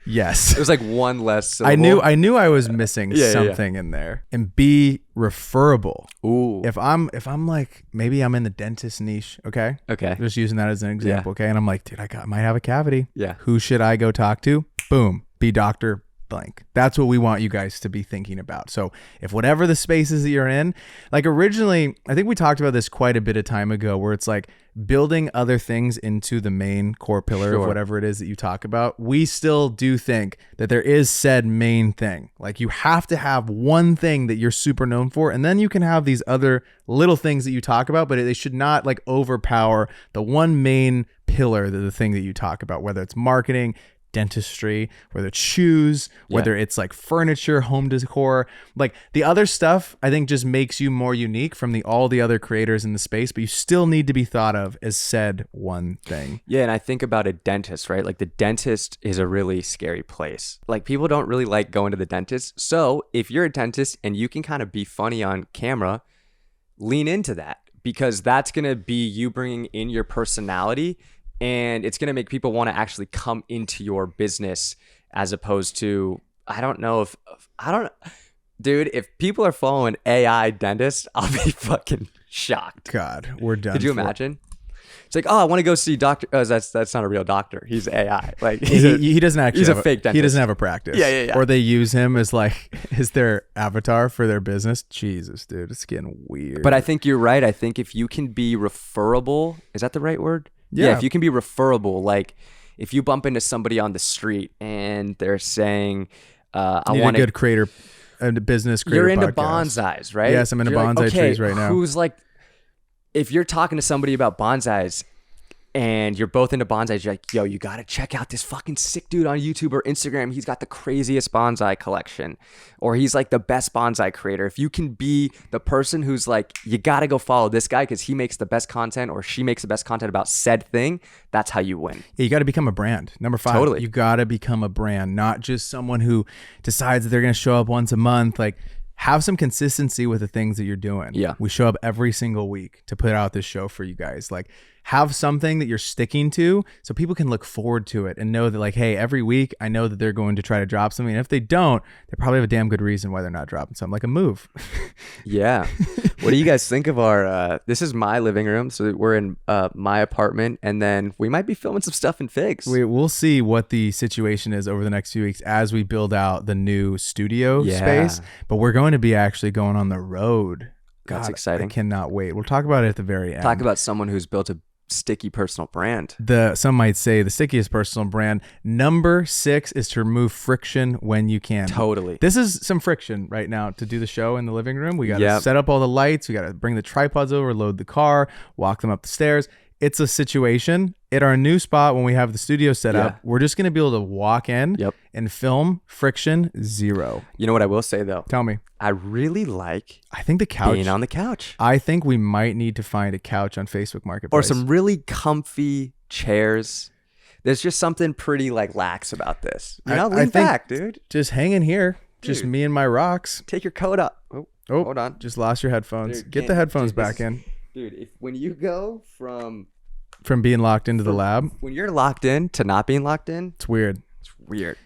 Yes. It was like one less syllable. I knew I was missing something in there. And be referable. Ooh. If I'm like, maybe I'm in the dentist niche, okay? Okay. Just using that as an example, okay? And I'm like, dude, I might have a cavity. Yeah. Who should I go talk to? Boom. Be Dr. Blank. That's what we want you guys to be thinking about. So if whatever the spaces that you're in, like originally, I think we talked about this quite a bit of time ago, where it's like building other things into the main core pillar of whatever it is that you talk about. We still do think that there is said main thing. Like, you have to have one thing that you're super known for, and then you can have these other little things that you talk about, but they should not like overpower the one main pillar, the thing that you talk about, whether it's marketing, dentistry, whether it's shoes, whether it's like furniture, home decor. Like the other stuff, I think just makes you more unique from all the other creators in the space, but you still need to be thought of as said one thing. Yeah, and I think about a dentist, right? Like the dentist is a really scary place. Like people don't really like going to the dentist. So if you're a dentist and you can kind of be funny on camera, lean into that, because that's going to be you bringing in your personality, and it's going to make people want to actually come into your business, as opposed to, dude, if people are following AI dentists, I'll be fucking shocked. God, we're done. Could you imagine? It's like, oh, I want to go see doctor. Oh, that's not a real doctor. He's AI. Like he doesn't actually. He's a fake dentist. He doesn't have a practice. Yeah. Or they use him as their avatar for their business. Jesus, dude, it's getting weird. But I think you're right. I think if you can be referable, is that the right word? Yeah. If you can be referable, like if you bump into somebody on the street and they're saying, "I want a good creator, a business creator." You're into podcast. bonsais, right? Yes, I'm into bonsai trees right now. Who's like, if you're talking to somebody about bonsais and you're both into bonsais, you're like, yo, you got to check out this fucking sick dude on YouTube or Instagram. He's got the craziest bonsai collection, or he's like the best bonsai creator. If you can be the person who's like, you got to go follow this guy because he makes the best content, or she makes the best content about said thing, that's how you win. Yeah, you got to become a brand. Number 5, Totally. You got to become a brand, not just someone who decides that they're going to show up once a month. Like, have some consistency with the things that you're doing. Yeah. We show up every single week to put out this show for you guys. Like, have something that you're sticking to so people can look forward to it and know that, like, hey, every week I know that they're going to try to drop something. And if they don't, they probably have a damn good reason why they're not dropping something, like a move. Yeah. What do you guys think of our, this is my living room. So we're in my apartment, and then we might be filming some stuff in Figs. We'll see what the situation is over the next few weeks as we build out the new studio space. But we're going to be actually going on the road. That's exciting. I cannot wait. We'll talk about it at the very end. Talk about someone who's built a sticky personal brand. Some might say the stickiest personal brand. Number 6 is to remove friction when you can. Totally. This is some friction right now to do the show in the living room. We got to set up all the lights. We got to bring the tripods over, load the car, walk them up the stairs. It's a situation at our new spot when we have the studio set up. We're just going to be able to walk in and film friction 0. You know what I will say though? Tell me. I really like the couch. Being on the couch. I think we might need to find a couch on Facebook Marketplace. Or some really comfy chairs. There's just something pretty like lax about this. You know, lean back, dude. Just hang in here. Just me and my rocks. Take your coat up. Oh, hold on. Just lost your headphones. Dude, get the headphones back in. Dude, when you go from being locked into the lab, when you're locked in to not being locked in, it's weird.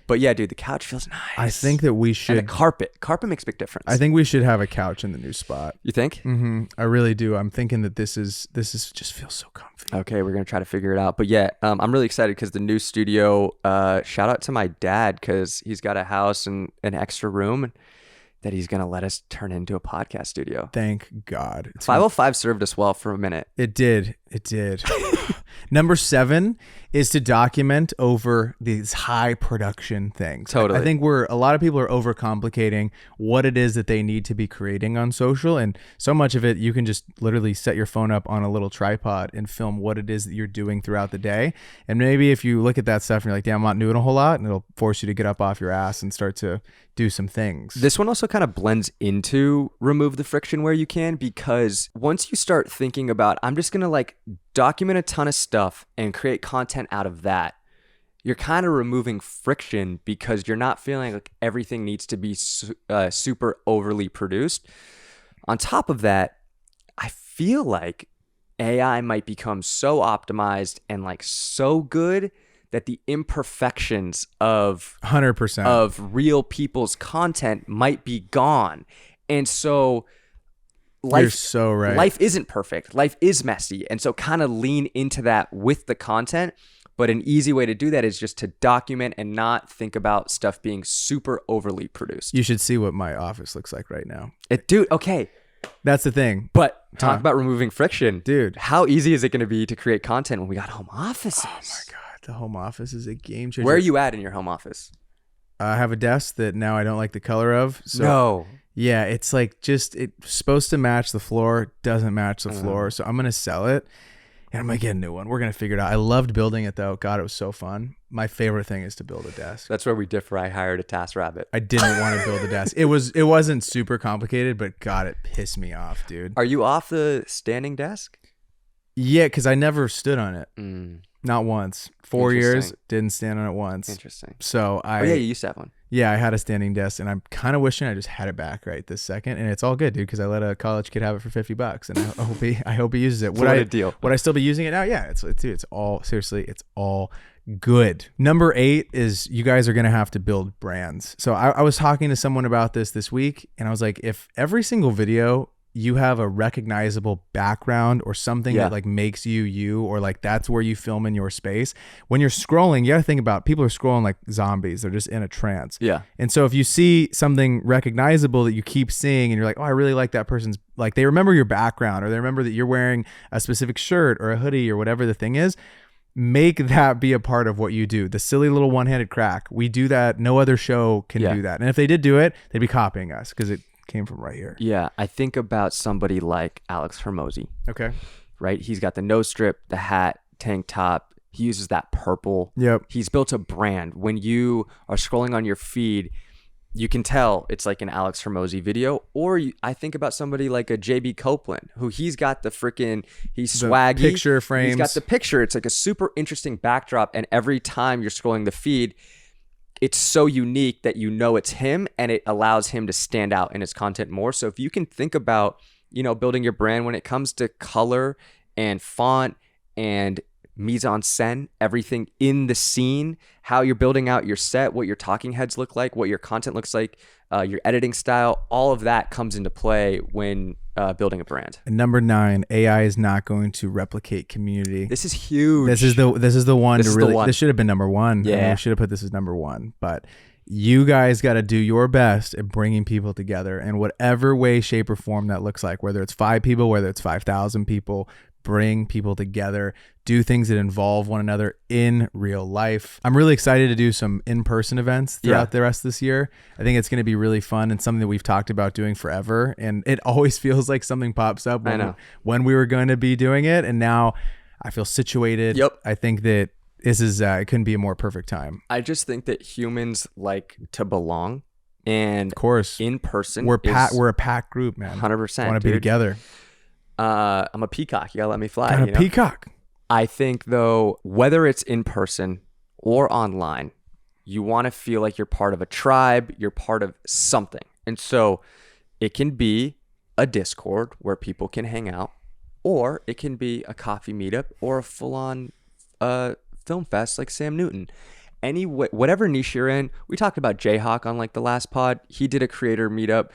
But yeah, dude, the couch feels nice. I think that we should. And the carpet makes a big difference. I think we should have a couch in the new spot. You think? Mm-hmm. I really do. I'm thinking that this is just feels so comfy. Okay, we're gonna try to figure it out. But yeah, I'm really excited because the new studio. Shout out to my dad because he's got a house and an extra room that he's going to let us turn into a podcast studio. Thank God. 505 served us well for a minute. It did. Number 7 is to document over these high production things. Totally. I think a lot of people are overcomplicating what it is that they need to be creating on social. And so much of it, you can just literally set your phone up on a little tripod and film what it is that you're doing throughout the day. And maybe if you look at that stuff and you're like, damn, I'm not doing a whole lot, and it'll force you to get up off your ass and start to do some things. This one also kind of blends into remove the friction where you can, because once you start thinking about, I'm just going to like document a ton of stuff and create content out of that, you're kind of removing friction because you're not feeling like everything needs to be super overly produced. On top of that, I feel like AI might become so optimized and like so good that the imperfections of 100% of real people's content might be gone. And so you're so right. Life isn't perfect. Life is messy. And so kind of lean into that with the content. But an easy way to do that is just to document and not think about stuff being super overly produced. You should see what my office looks like right now. Dude, okay. That's the thing. But talk about removing friction. Dude. How easy is it going to be to create content when we got home offices? Oh my God. The home office is a game changer. Where are you at in your home office? I have a desk that now I don't like the color of. So no. Yeah, it's like it's supposed to match the floor, doesn't match the floor. So I'm going to sell it. And I'm going to get a new one. We're going to figure it out. I loved building it though. God, it was so fun. My favorite thing is to build a desk. That's where we differ. I hired a TaskRabbit. I didn't want to build a desk. It wasn't super complicated, but God, it pissed me off, dude. Are you off the standing desk? Yeah, because I never stood on it. Not once. 4 years, didn't stand on it once. Interesting. So oh yeah, you used to have one. Yeah, I had a standing desk, and I'm kind of wishing I just had it back right this second. And it's all good, dude, because I let a college kid have it for $50, and I hope he uses it. What a deal. Would I still be using it now? Yeah, it's all seriously, it's all good. Number 8 is you guys are gonna have to build brands. So I was talking to someone about this week, and I was like, if every single video you have a recognizable background or something that like makes you, or like that's where you film in your space. When you're scrolling, you gotta think about people are scrolling like zombies. They're just in a trance. Yeah. And so if you see something recognizable that you keep seeing and you're like, oh, I really like that person's, like they remember your background or they remember that you're wearing a specific shirt or a hoodie or whatever the thing is, make that be a part of what you do. The silly little one-handed crack. We do that. No other show can do that. And if they did do it, they'd be copying us because it came from right here. Yeah, I think about somebody like Alex Hormozy. Okay. Right? He's got the nose strip, the hat, tank top. He uses that purple. Yep. He's built a brand. When you are scrolling on your feed, you can tell it's like an Alex Hormozy video. Or I think about somebody like a JB Copeland, who he's got the freaking, he's swaggy. Picture frames. He's got the picture. It's like a super interesting backdrop. And every time you're scrolling the feed, it's so unique that you know it's him, and it allows him to stand out in his content more. So if you can think about, building your brand when it comes to color and font and mise en scène, everything in the scene, how you're building out your set, what your talking heads look like, what your content looks like, your editing style, all of that comes into play when building a brand. And number 9, AI is not going to replicate community. This is huge. This is the one this to is really. the one. This should have been number 1. Yeah, I mean, we should have put this as number 1. But you guys got to do your best at bringing people together in whatever way, shape, or form that looks like. Whether it's 5 people, whether it's 5,000 people. Bring people together, do things that involve one another in real life. I'm really excited to do some in-person events throughout the rest of this year. I think it's going to be really fun and something that we've talked about doing forever. And it always feels like something pops up when we were going to be doing it. And now I feel situated. Yep. I think that this is, it couldn't be a more perfect time. I just think that humans like to belong. And of course, in person, we're a pack group, man. 100%. I want to be together. I'm a peacock. You gotta let me fly. I'm a peacock. I think though, whether it's in person or online, you want to feel like you're part of a tribe, you're part of something. And so it can be a Discord where people can hang out, or it can be a coffee meetup or a full-on film fest like Sam Newton. Whatever niche you're in. We talked about Jayhawk on like the last pod. He did a creator meetup.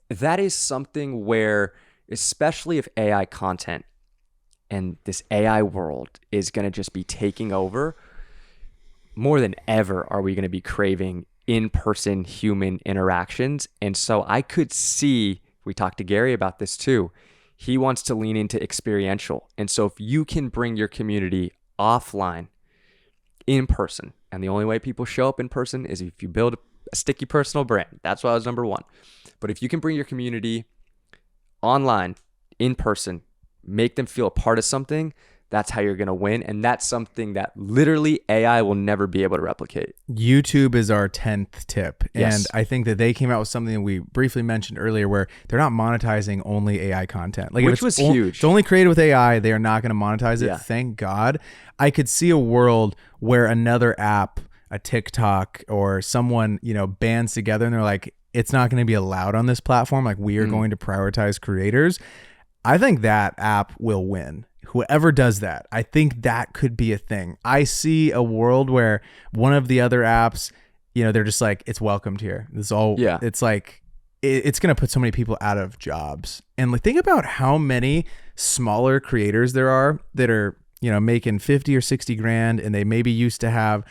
That is something where, especially if AI content and this AI world is going to just be taking over, more than ever are we going to be craving in-person human interactions. And so I could see, we talked to Gary about this too, he wants to lean into experiential. And so if you can bring your community offline, in person, and the only way people show up in person is if you build a sticky personal brand. That's why I was number 1. But if you can bring your community online, in person, make them feel a part of something, that's how you're going to win. And that's something that literally AI will never be able to replicate. YouTube is our 10th tip. Yes. And I think that they came out with something that we briefly mentioned earlier where they're not monetizing only AI content. Like, which was huge. It's only created with AI. They are not going to monetize it. Yeah. Thank God. I could see a world where another app, a TikTok or someone, bands together and they're like, it's not going to be allowed on this platform. Like, we are going to prioritize creators. I think that app will win. Whoever does that, I think that could be a thing. I see a world where one of the other apps, they're just like, it's welcomed here. This all, it's like, it's going to put so many people out of jobs. And like, think about how many smaller creators there are that are, making 50 or 60 grand, and they maybe used to have,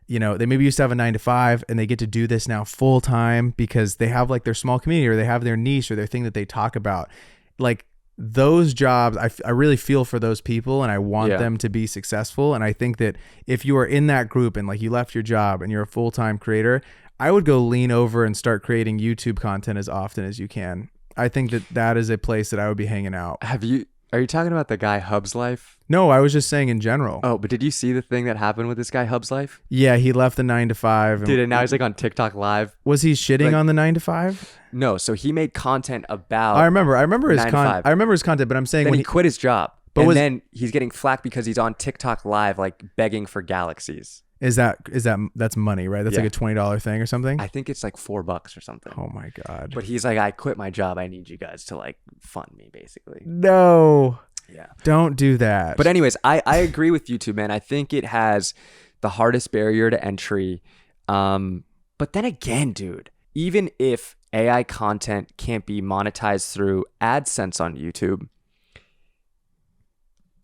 a 9-to-5, and they get to do this now full time because they have like their small community or they have their niche or their thing that they talk about. Like, those jobs, I really feel for those people, and I want them to be successful. And I think that if you are in that group and like you left your job and you're a full-time creator, I would go lean over and start creating YouTube content as often as you can. I think that is a place that I would be hanging out. Have you Are you talking about the guy Hub's Life? No, I was just saying in general. Oh, but did you see the thing that happened with this guy Hub's Life? Yeah, he left the 9 to 5. Dude, and now he's like on TikTok Live. Was he shitting on the 9 to 5? No, so he made content about. I remember his 9 to 5. I remember his content, but I'm saying Then when he quit his job, But then he's getting flack because he's on TikTok Live, like begging for galaxies. that's money, right? That's Yeah. like a $20 thing or something. I think it's like $4 or something. Oh my god! But he's like, I quit my job. I need you guys to like fund me, basically. No. Yeah. Don't do that. But anyways, I agree with YouTube, man. I think it has the hardest barrier to entry. But then again, dude, even if AI content can't be monetized through AdSense on YouTube,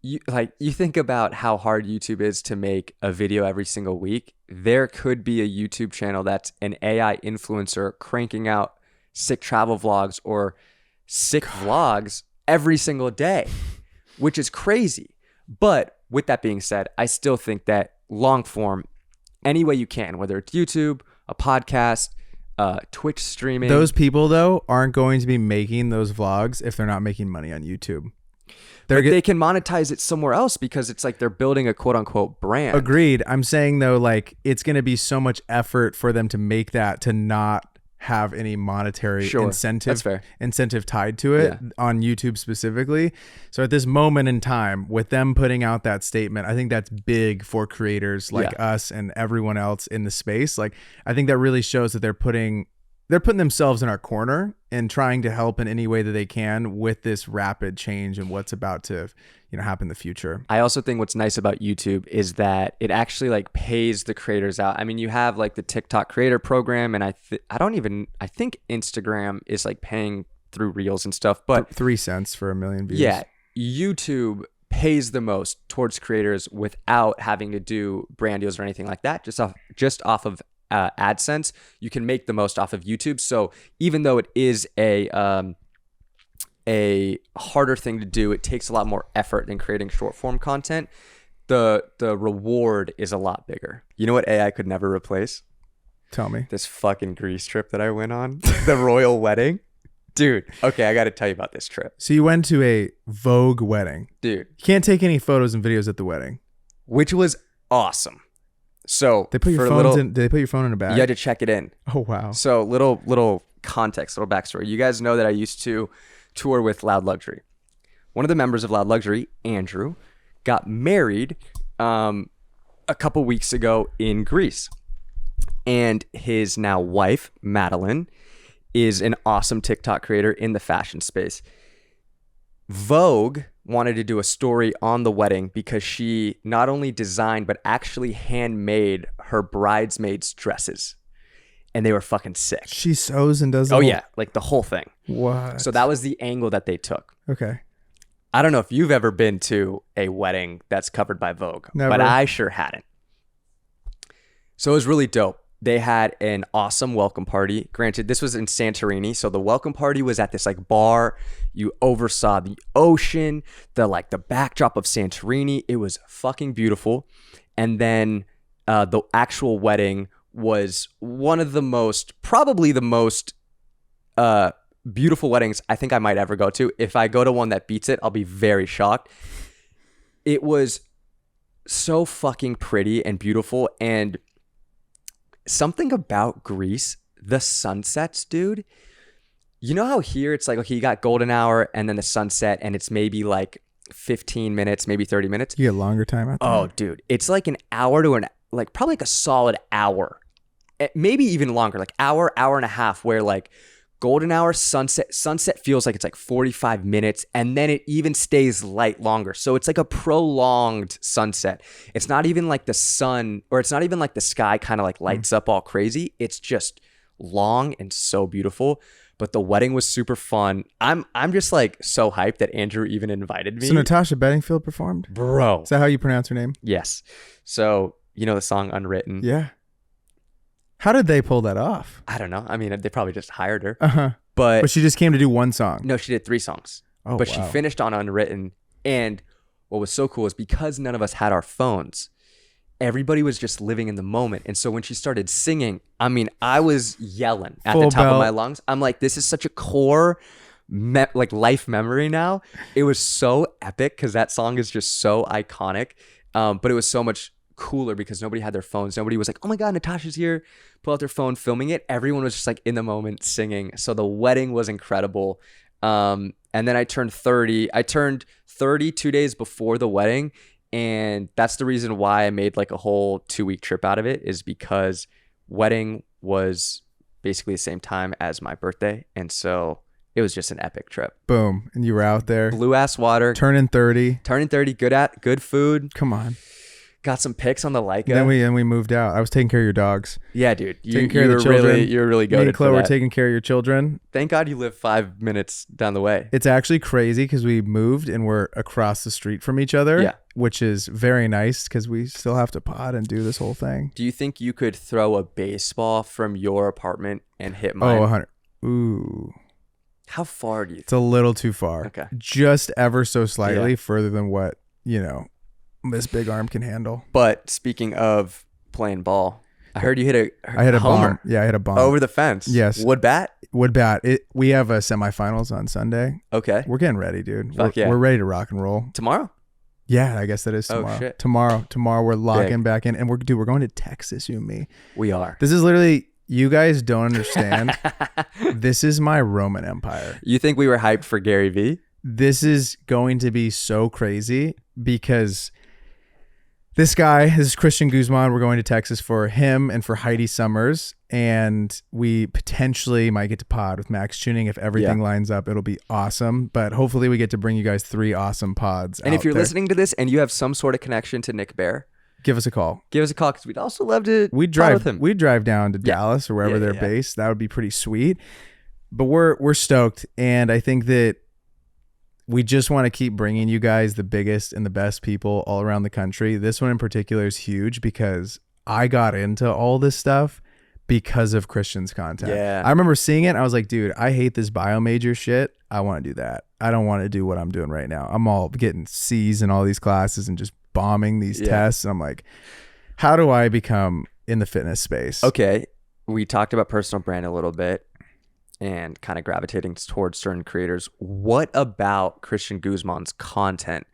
you think about how hard YouTube is to make a video every single week. There could be a YouTube channel that's an AI influencer cranking out sick travel vlogs or sick vlogs every single day, which is crazy. But with that being said, I still think that long form, any way you can, whether it's YouTube, a podcast, Twitch streaming. Those people, though, aren't going to be making those vlogs if they're not making money on YouTube. They can monetize it somewhere else because it's like they're building a quote unquote brand. Agreed. I'm saying, though, like it's going to be so much effort for them to make that to not have any monetary incentive tied to it on YouTube specifically. So at this moment in time, with them putting out that statement, I think that's big for creators like us and everyone else in the space. Like I think that really shows that they're putting themselves in our corner and trying to help in any way that they can with this rapid change and what's about to, happen in the future. I also think what's nice about YouTube is that it actually like pays the creators out. I mean, you have like the TikTok creator program, and I think Instagram is like paying through Reels and stuff, but 3 cents for 1 million views. Yeah, YouTube pays the most towards creators without having to do brand deals or anything like that. Just off of AdSense, you can make the most off of YouTube. So even though it is a harder thing to do, it takes a lot more effort than creating short form content. The reward is a lot bigger. You know what AI could never replace? Tell me. This fucking Greece trip that I went on, the royal wedding. Dude, okay, I got to tell you about this trip. So you went to a Vogue wedding. Dude. You can't take any photos and videos at the wedding. Which was awesome. So they put your phones in. Did they put your phone in a bag? You had to check it in. Oh wow. So little context, little backstory. You guys know that I used to tour with Loud Luxury. One of the members of Loud Luxury, Andrew, got married a couple weeks ago in Greece, and his now wife, Madeline, is an awesome TikTok creator in the fashion space. Vogue wanted to do a story on the wedding because she not only designed but actually handmade her bridesmaids' dresses, and they were fucking sick. She sews and does like the whole thing. What? So that was the angle that they took. Okay. I don't know if you've ever been to a wedding that's covered by Vogue. Never. But I sure hadn't. So it was really dope. They had an awesome welcome party. Granted, this was in Santorini, so the welcome party was at this like bar. You oversaw the ocean, the backdrop of Santorini. It was fucking beautiful. And then the actual wedding was one of probably the most beautiful weddings I think I might ever go to. If I go to one that beats it, I'll be very shocked. It was so fucking pretty and beautiful, and something about Greece, the sunsets, dude. You know how here it's like, okay, you got golden hour and then the sunset, and it's maybe like 15 minutes, maybe 30 minutes. You get longer time out there. Oh, dude. It's like an hour to probably like a solid hour. Maybe even longer, like hour and a half, where like golden hour, sunset feels like it's like 45 minutes, and then it even stays light longer. So it's like a prolonged sunset. It's not even like the sun, or it's not even like the sky kind of like lights up all crazy. It's just long and so beautiful. But the wedding was super fun. I'm just like so hyped that Andrew even invited me. So Natasha Bedingfield performed? Bro. Is that how you pronounce her name? Yes. So you know the song Unwritten? Yeah. How did they pull that off? I don't know. I mean, they probably just hired her. Uh-huh. But she just came to do one song. No, she did 3 songs. Oh, but wow. She finished on Unwritten. And what was so cool is because none of us had our phones, everybody was just living in the moment. And so when she started singing, I mean, I was yelling at the top of my lungs. I'm like, this is such a core like life memory now. It was so epic because that song is just so iconic. But it was so much cooler because nobody had their phones. Nobody was like, oh my God, Natasha's here. Pull out their phone, filming it. Everyone was just like in the moment singing. So the wedding was incredible. And then I turned 30. I turned 30 2 days before the wedding. And that's the reason why I made like a whole 2-week trip out of it, is because wedding was basically the same time as my birthday. And so it was just an epic trip. Boom. And you were out there. Blue ass water. Turning 30. Good food. Come on. Got some pics on the Leica. Then we moved out. I was taking care of your dogs. Yeah, dude. Taking care of the children. You're really good. Me and Chloe were taking care of your children. Thank God you live 5 minutes down the way. It's actually crazy because we moved and we're across the street from each other. Yeah. Which is very nice because we still have to pod and do this whole thing. Do you think you could throw a baseball from your apartment and hit mine? Oh, 100. Ooh. How far do you think? It's a little too far. Okay. Just ever so slightly further than what, this big arm can handle. But speaking of playing ball, I heard you hit I hit a homer. bomb. Yeah, I hit a bomb. Over the fence. Yes. Wood bat? Would bat. We have a semifinals on Sunday. Okay. We're getting ready, dude. Fuck yeah. We're ready to rock and roll. Tomorrow? Yeah, I guess that is tomorrow. Oh, shit. Tomorrow we're locking back in, and we're going to Texas, you and me. We are. This is literally, you guys don't understand. This is my Roman Empire. You think we were hyped for Gary Vee? This is going to be so crazy because this is Christian Guzman. We're going to Texas for him and for Heidi Summers. And we potentially might get to pod with Max Tuning. If everything lines up, it'll be awesome. But hopefully we get to bring you guys 3 awesome pods. And if you're listening to this and you have some sort of connection to Nick Bear, give us a call. Give us a call because we'd also love to pod with him. We'd drive down to Dallas or wherever they're based. That would be pretty sweet. But we're stoked. And I think that we just want to keep bringing you guys the biggest and the best people all around the country. This one in particular is huge because I got into all this stuff because of Christian's content. Yeah. I remember seeing it. And I was like, dude, I hate this bio major shit. I want to do that. I don't want to do what I'm doing right now. I'm all getting C's in all these classes and just bombing these tests. And I'm like, how do I become in the fitness space? Okay. We talked about personal brand a little bit and kind of gravitating towards certain creators. What about Christian Guzman's content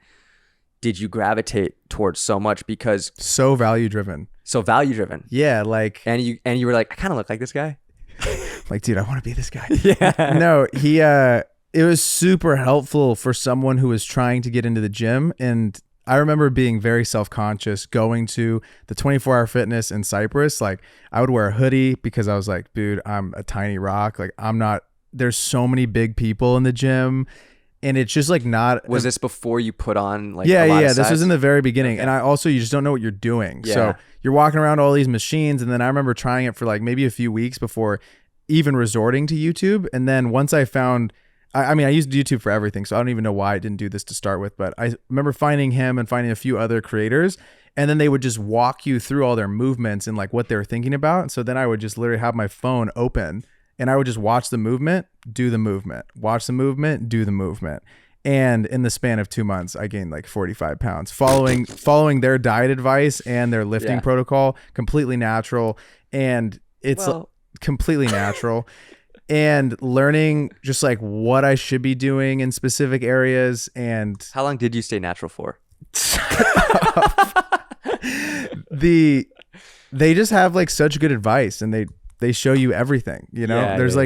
did you gravitate towards so much? Because so value driven. Yeah, like, and you were like, I kind of look like this guy. Like, dude, I want to be this guy. Yeah. No, it was super helpful for someone who was trying to get into the gym. And I remember being very self-conscious going to the 24-hour fitness in Cyprus. Like, I would wear a hoodie because I was like, dude, I'm a tiny rock. Like, there's so many big people in the gym. And it's just like not. Was this before you put on like yeah, a lot of this size? was in the very beginning. Okay. And you just don't know what you're doing. Yeah. So you're walking around all these machines. And then I remember trying it for like maybe a few weeks before even resorting to YouTube. And then once I found, I used YouTube for everything. So I don't even know why I didn't do this to start with. But I remember finding him and finding a few other creators. And then they would just walk you through all their movements and like what they were thinking about. And so then I would just literally have my phone open and I would just watch the movement, do the movement, watch the movement, do the movement. And in the span of 2 months, I gained like 45 pounds following their diet advice and their lifting protocol, completely natural. And it's completely natural. And learning just like what I should be doing in specific areas. And how long did you stay natural for? They just have like such good advice and they show you everything, there's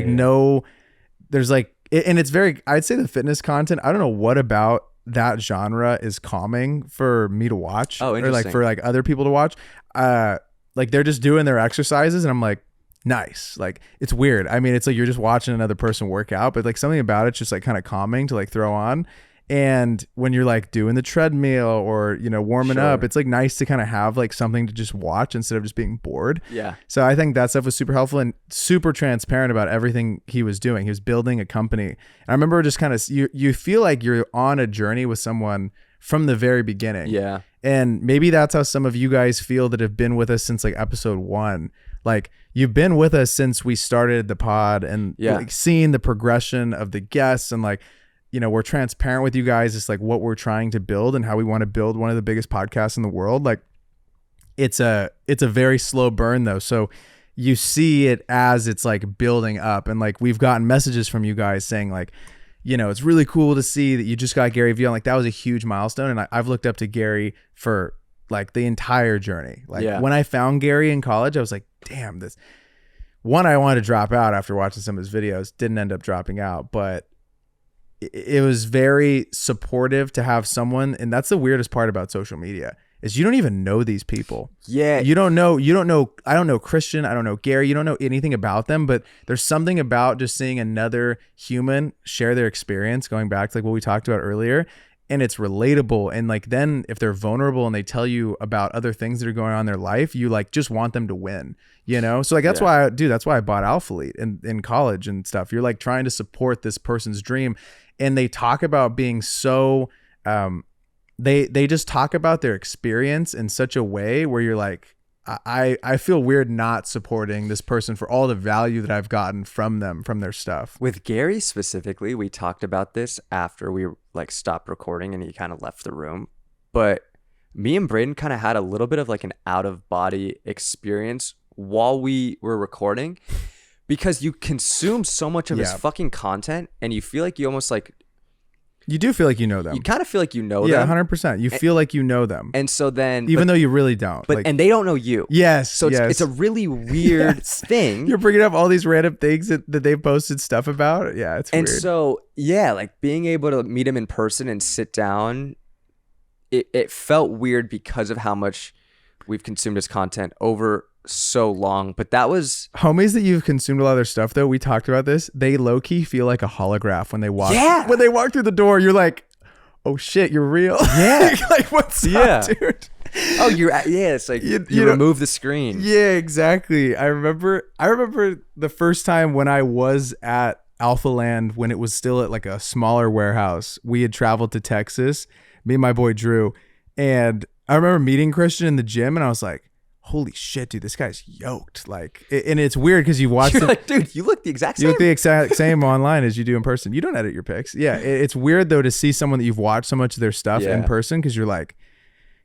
and it's very, I'd say the fitness content, I don't know what about that genre is calming for me to watch or like for like other people to watch. Like they're just doing their exercises and I'm like, nice. Like it's weird. I mean, it's like you're just watching another person work out, but like something about it's just like kind of calming to like throw on. And when you're like doing the treadmill or, warming up, it's like nice to kind of have like something to just watch instead of just being bored. Yeah. So I think that stuff was super helpful and super transparent about everything he was doing. He was building a company. And I remember just kind of, you feel like you're on a journey with someone from the very beginning. Yeah. And maybe that's how some of you guys feel that have been with us since like episode 1. Like you've been with us since we started the pod and like seeing the progression of the guests and like, we're transparent with you guys. It's like what we're trying to build and how we want to build one of the biggest podcasts in the world. Like it's a very slow burn though. So you see it as it's like building up and like we've gotten messages from you guys saying like, you know, it's really cool to see that you just got Gary Vee on. Like that was a huge milestone. And I've looked up to Gary for like the entire journey. Like when I found Gary in college, I was like, damn, this one, I wanted to drop out after watching some of his videos, didn't end up dropping out, but it was very supportive to have someone. And that's the weirdest part about social media is you don't even know these people. Yeah. You don't know. I don't know Christian. I don't know Gary. You don't know anything about them, but there's something about just seeing another human share their experience, going back to like what we talked about earlier. And it's relatable. And like, then if they're vulnerable and they tell you about other things that are going on in their life, you like just want them to win, you know? So like, that's why I bought Alphalete in college and stuff. You're like trying to support this person's dream. And they talk about being so, they just talk about their experience in such a way where you're like, I feel weird not supporting this person for all the value that I've gotten from them, from their stuff. With Gary specifically, we talked about this after we like stopped recording and he kind of left the room. But me and Braden kind of had a little bit of like an out of body experience while we were recording, because you consume so much of his fucking content and you feel like you almost like, you do feel like you know them. You kind of feel like you know them. Yeah, 100%. You feel like you know them. And so then... Even though you really don't. But and they don't know you. Yes. So it's a really weird thing. You're bringing up all these random things that they've posted stuff about. Yeah, it's weird. And so, yeah, like being able to meet him in person and sit down, it felt weird because of how much we've consumed his content over so long. But that was... Homies that you've consumed a lot of their stuff, though, we talked about this, they low-key feel like a holograph when they walk. Yeah. When they walk through the door, you're like, oh shit, you're real. Yeah. Like, what's up, dude? Oh, it's like you remove the screen. Yeah, exactly. I remember the first time when I was at Alpha Land, when it was still at like a smaller warehouse. We had traveled to Texas, me and my boy Drew, and I remember meeting Christian in the gym, and I was like, holy shit, dude, this guy's yoked. Like, and it's weird because you've watched You're like, dude, you look the exact same. You look the exact same online as you do in person. You don't edit your pics. Yeah, it's weird though to see someone that you've watched so much of their stuff in person, because you're like,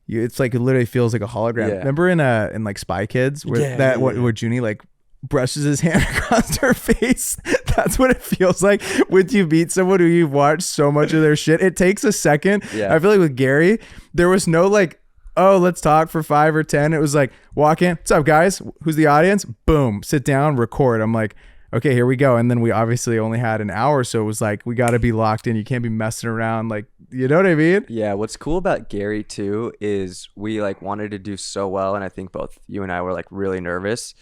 it's like it literally feels like a hologram. Yeah. Remember in like Spy Kids where where Junie like brushes his hand across her face? That's what it feels like when you meet someone who you've watched so much of their shit. It takes a second. Yeah. I feel like with Gary, there was no like, oh, let's talk for 5 or 10. It was like, walk in. What's up, guys? Who's the audience? Boom. Sit down, record. I'm like, okay, here we go. And then we obviously only had an hour. So it was like, we got to be locked in. You can't be messing around. Like, you know what I mean? Yeah. What's cool about Gary too is we like wanted to do so well. And I think both you and I were like really nervous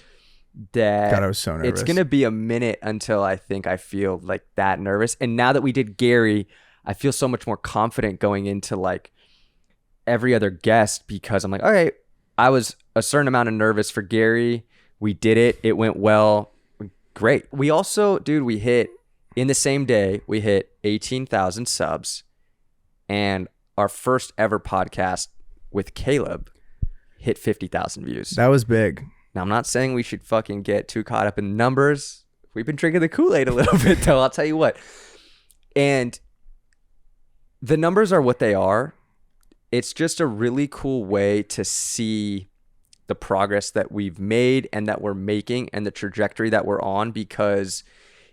that God, I was so nervous. It's going to be a minute until I think I feel like that nervous. And now that we did Gary, I feel so much more confident going into like every other guest, because I'm like, all right, I was a certain amount of nervous for Gary. We did it. It went well. Great. We also, dude, we hit in the same day, we hit 18,000 subs, and our first ever podcast with Caleb hit 50,000 views. That was big. Now, I'm not saying we should fucking get too caught up in numbers. We've been drinking the Kool-Aid a little bit, though. I'll tell you what. And the numbers are what they are. It's just a really cool way to see the progress that we've made and that we're making and the trajectory that we're on, because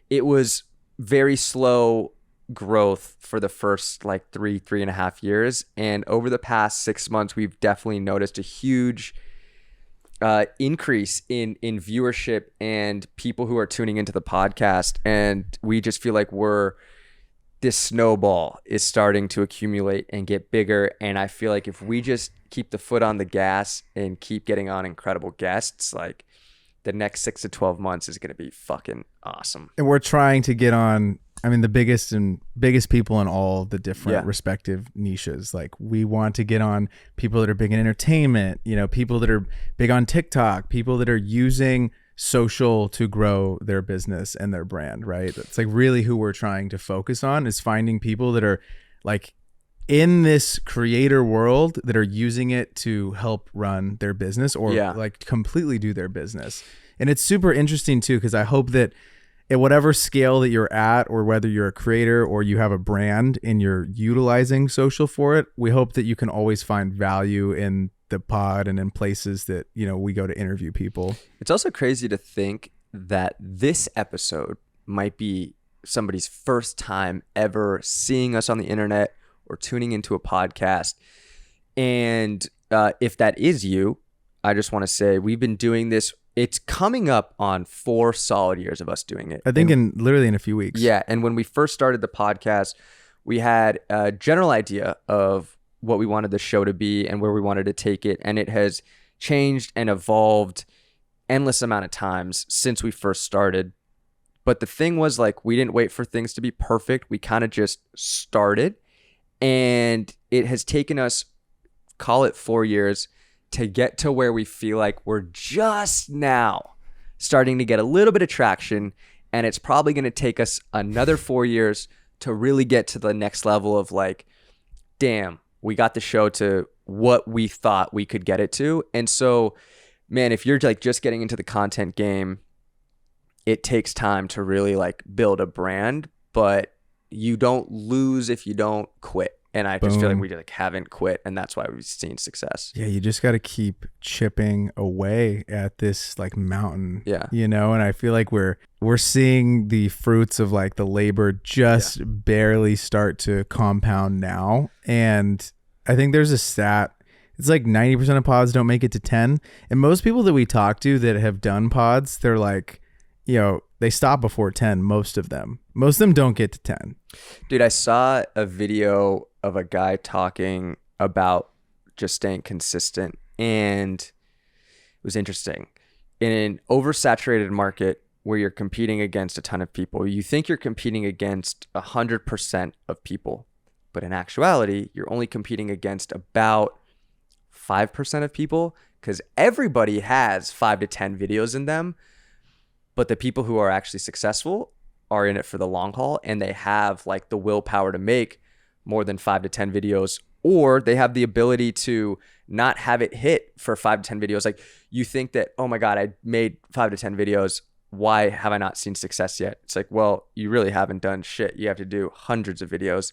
it was very slow growth for the first like 3.5 years. And over the past 6 months, we've definitely noticed a huge increase in viewership and people who are tuning into the podcast. And we just feel like this snowball is starting to accumulate and get bigger. And I feel like if we just keep the foot on the gas and keep getting on incredible guests, like the next 6 to 12 months is going to be fucking awesome. And we're trying to get on, I mean, the biggest people in all the different respective niches. Like, we want to get on people that are big in entertainment, you know, people that are big on TikTok, people that are using social to grow their business and their brand, right? It's like really who we're trying to focus on, is finding people that are like in this creator world that are using it to help run their business or like completely do their business. And it's super interesting too, because I hope that at whatever scale that you're at, or whether you're a creator or you have a brand and you're utilizing social for it, we hope that you can always find value in the pod and in places that, you know, we go to interview people. It's also crazy to think that this episode might be somebody's first time ever seeing us on the internet or tuning into a podcast. And if that is you, I just want to say we've been doing this. It's coming up on 4 solid years of us doing it. I think literally in a few weeks. Yeah. And when we first started the podcast, we had a general idea of what we wanted the show to be and where we wanted to take it. And it has changed and evolved endless amount of times since we first started. But the thing was, like, we didn't wait for things to be perfect. We kind of just started. And it has taken us, call it 4 years, to get to where we feel like we're just now starting to get a little bit of traction. And it's probably going to take us another 4 years to really get to the next level of like, damn, we got the show to what we thought we could get it to. And so, man, if you're like just getting into the content game, it takes time to really like build a brand, but you don't lose if you don't quit. And I just feel like we like haven't quit, and that's why we've seen success. Yeah, you just got to keep chipping away at this like mountain. Yeah, you know. And I feel like we're seeing the fruits of like the labor just barely start to compound now. And I think there's a stat. It's like 90% of pods don't make it to 10. And most people that we talk to that have done pods, they're like, you know, they stop before 10. Most of them don't get to 10. Dude, I saw a video of a guy talking about just staying consistent, and it was interesting. In an oversaturated market where you're competing against a ton of people, you think you're competing against 100% of people, but in actuality, you're only competing against about 5% of people, because everybody has 5 to 10 videos in them. But the people who are actually successful are in it for the long haul, and they have like the willpower to make more than 5 to 10 videos, or they have the ability to not have it hit for 5 to 10 videos. Like, you think that, oh my God, I made 5 to 10 videos. Why have I not seen success yet? It's like, well, you really haven't done shit. You have to do hundreds of videos.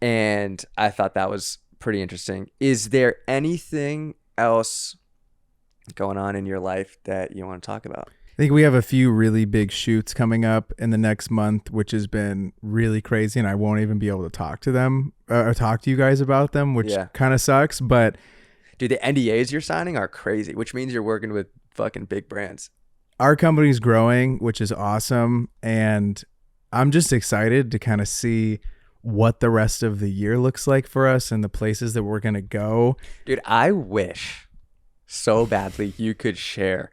And I thought that was pretty interesting. Is there anything else going on in your life that you want to talk about? I think we have a few really big shoots coming up in the next month, which has been really crazy, and I won't even be able to talk to them or talk to you guys about them, which kind of sucks. But dude, the NDAs you're signing are crazy, which means you're working with fucking big brands. Our company's growing, which is awesome, and I'm just excited to kind of see what the rest of the year looks like for us and the places that we're gonna go. Dude, I wish so badly you could share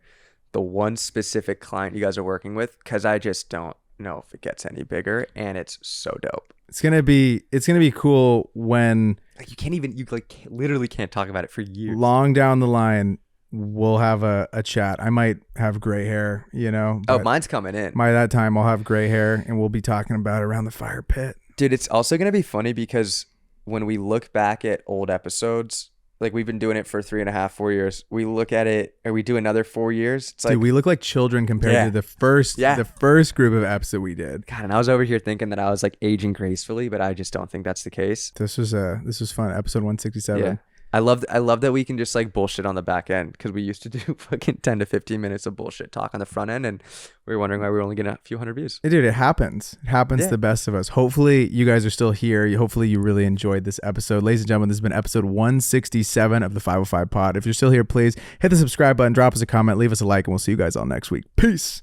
the one specific client you guys are working with, because I just don't know if it gets any bigger, and it's so dope. It's gonna be cool when like you literally can't talk about it for years. Long down the line, we'll have a chat. I might have gray hair, you know. Oh, mine's coming in. By that time, I'll have gray hair, and we'll be talking about it around the fire pit. Dude, it's also gonna be funny because when we look back at old episodes, like we've been doing it for 3.5, 4 years. We look at it, and we do another 4 years. It's like, dude, we look like children compared to the first group of eps that we did. God, and I was over here thinking that I was like aging gracefully, but I just don't think that's the case. This was fun. Episode 167. Yeah. I love that we can just like bullshit on the back end, because we used to do fucking 10 to 15 minutes of bullshit talk on the front end, and we were wondering why we were only getting a few hundred views. Hey, dude, it happens. It happens to the best of us. Hopefully you guys are still here. Hopefully you really enjoyed this episode. Ladies and gentlemen, this has been episode 167 of the 505 Pod. If you're still here, please hit the subscribe button, drop us a comment, leave us a like, and we'll see you guys all next week. Peace.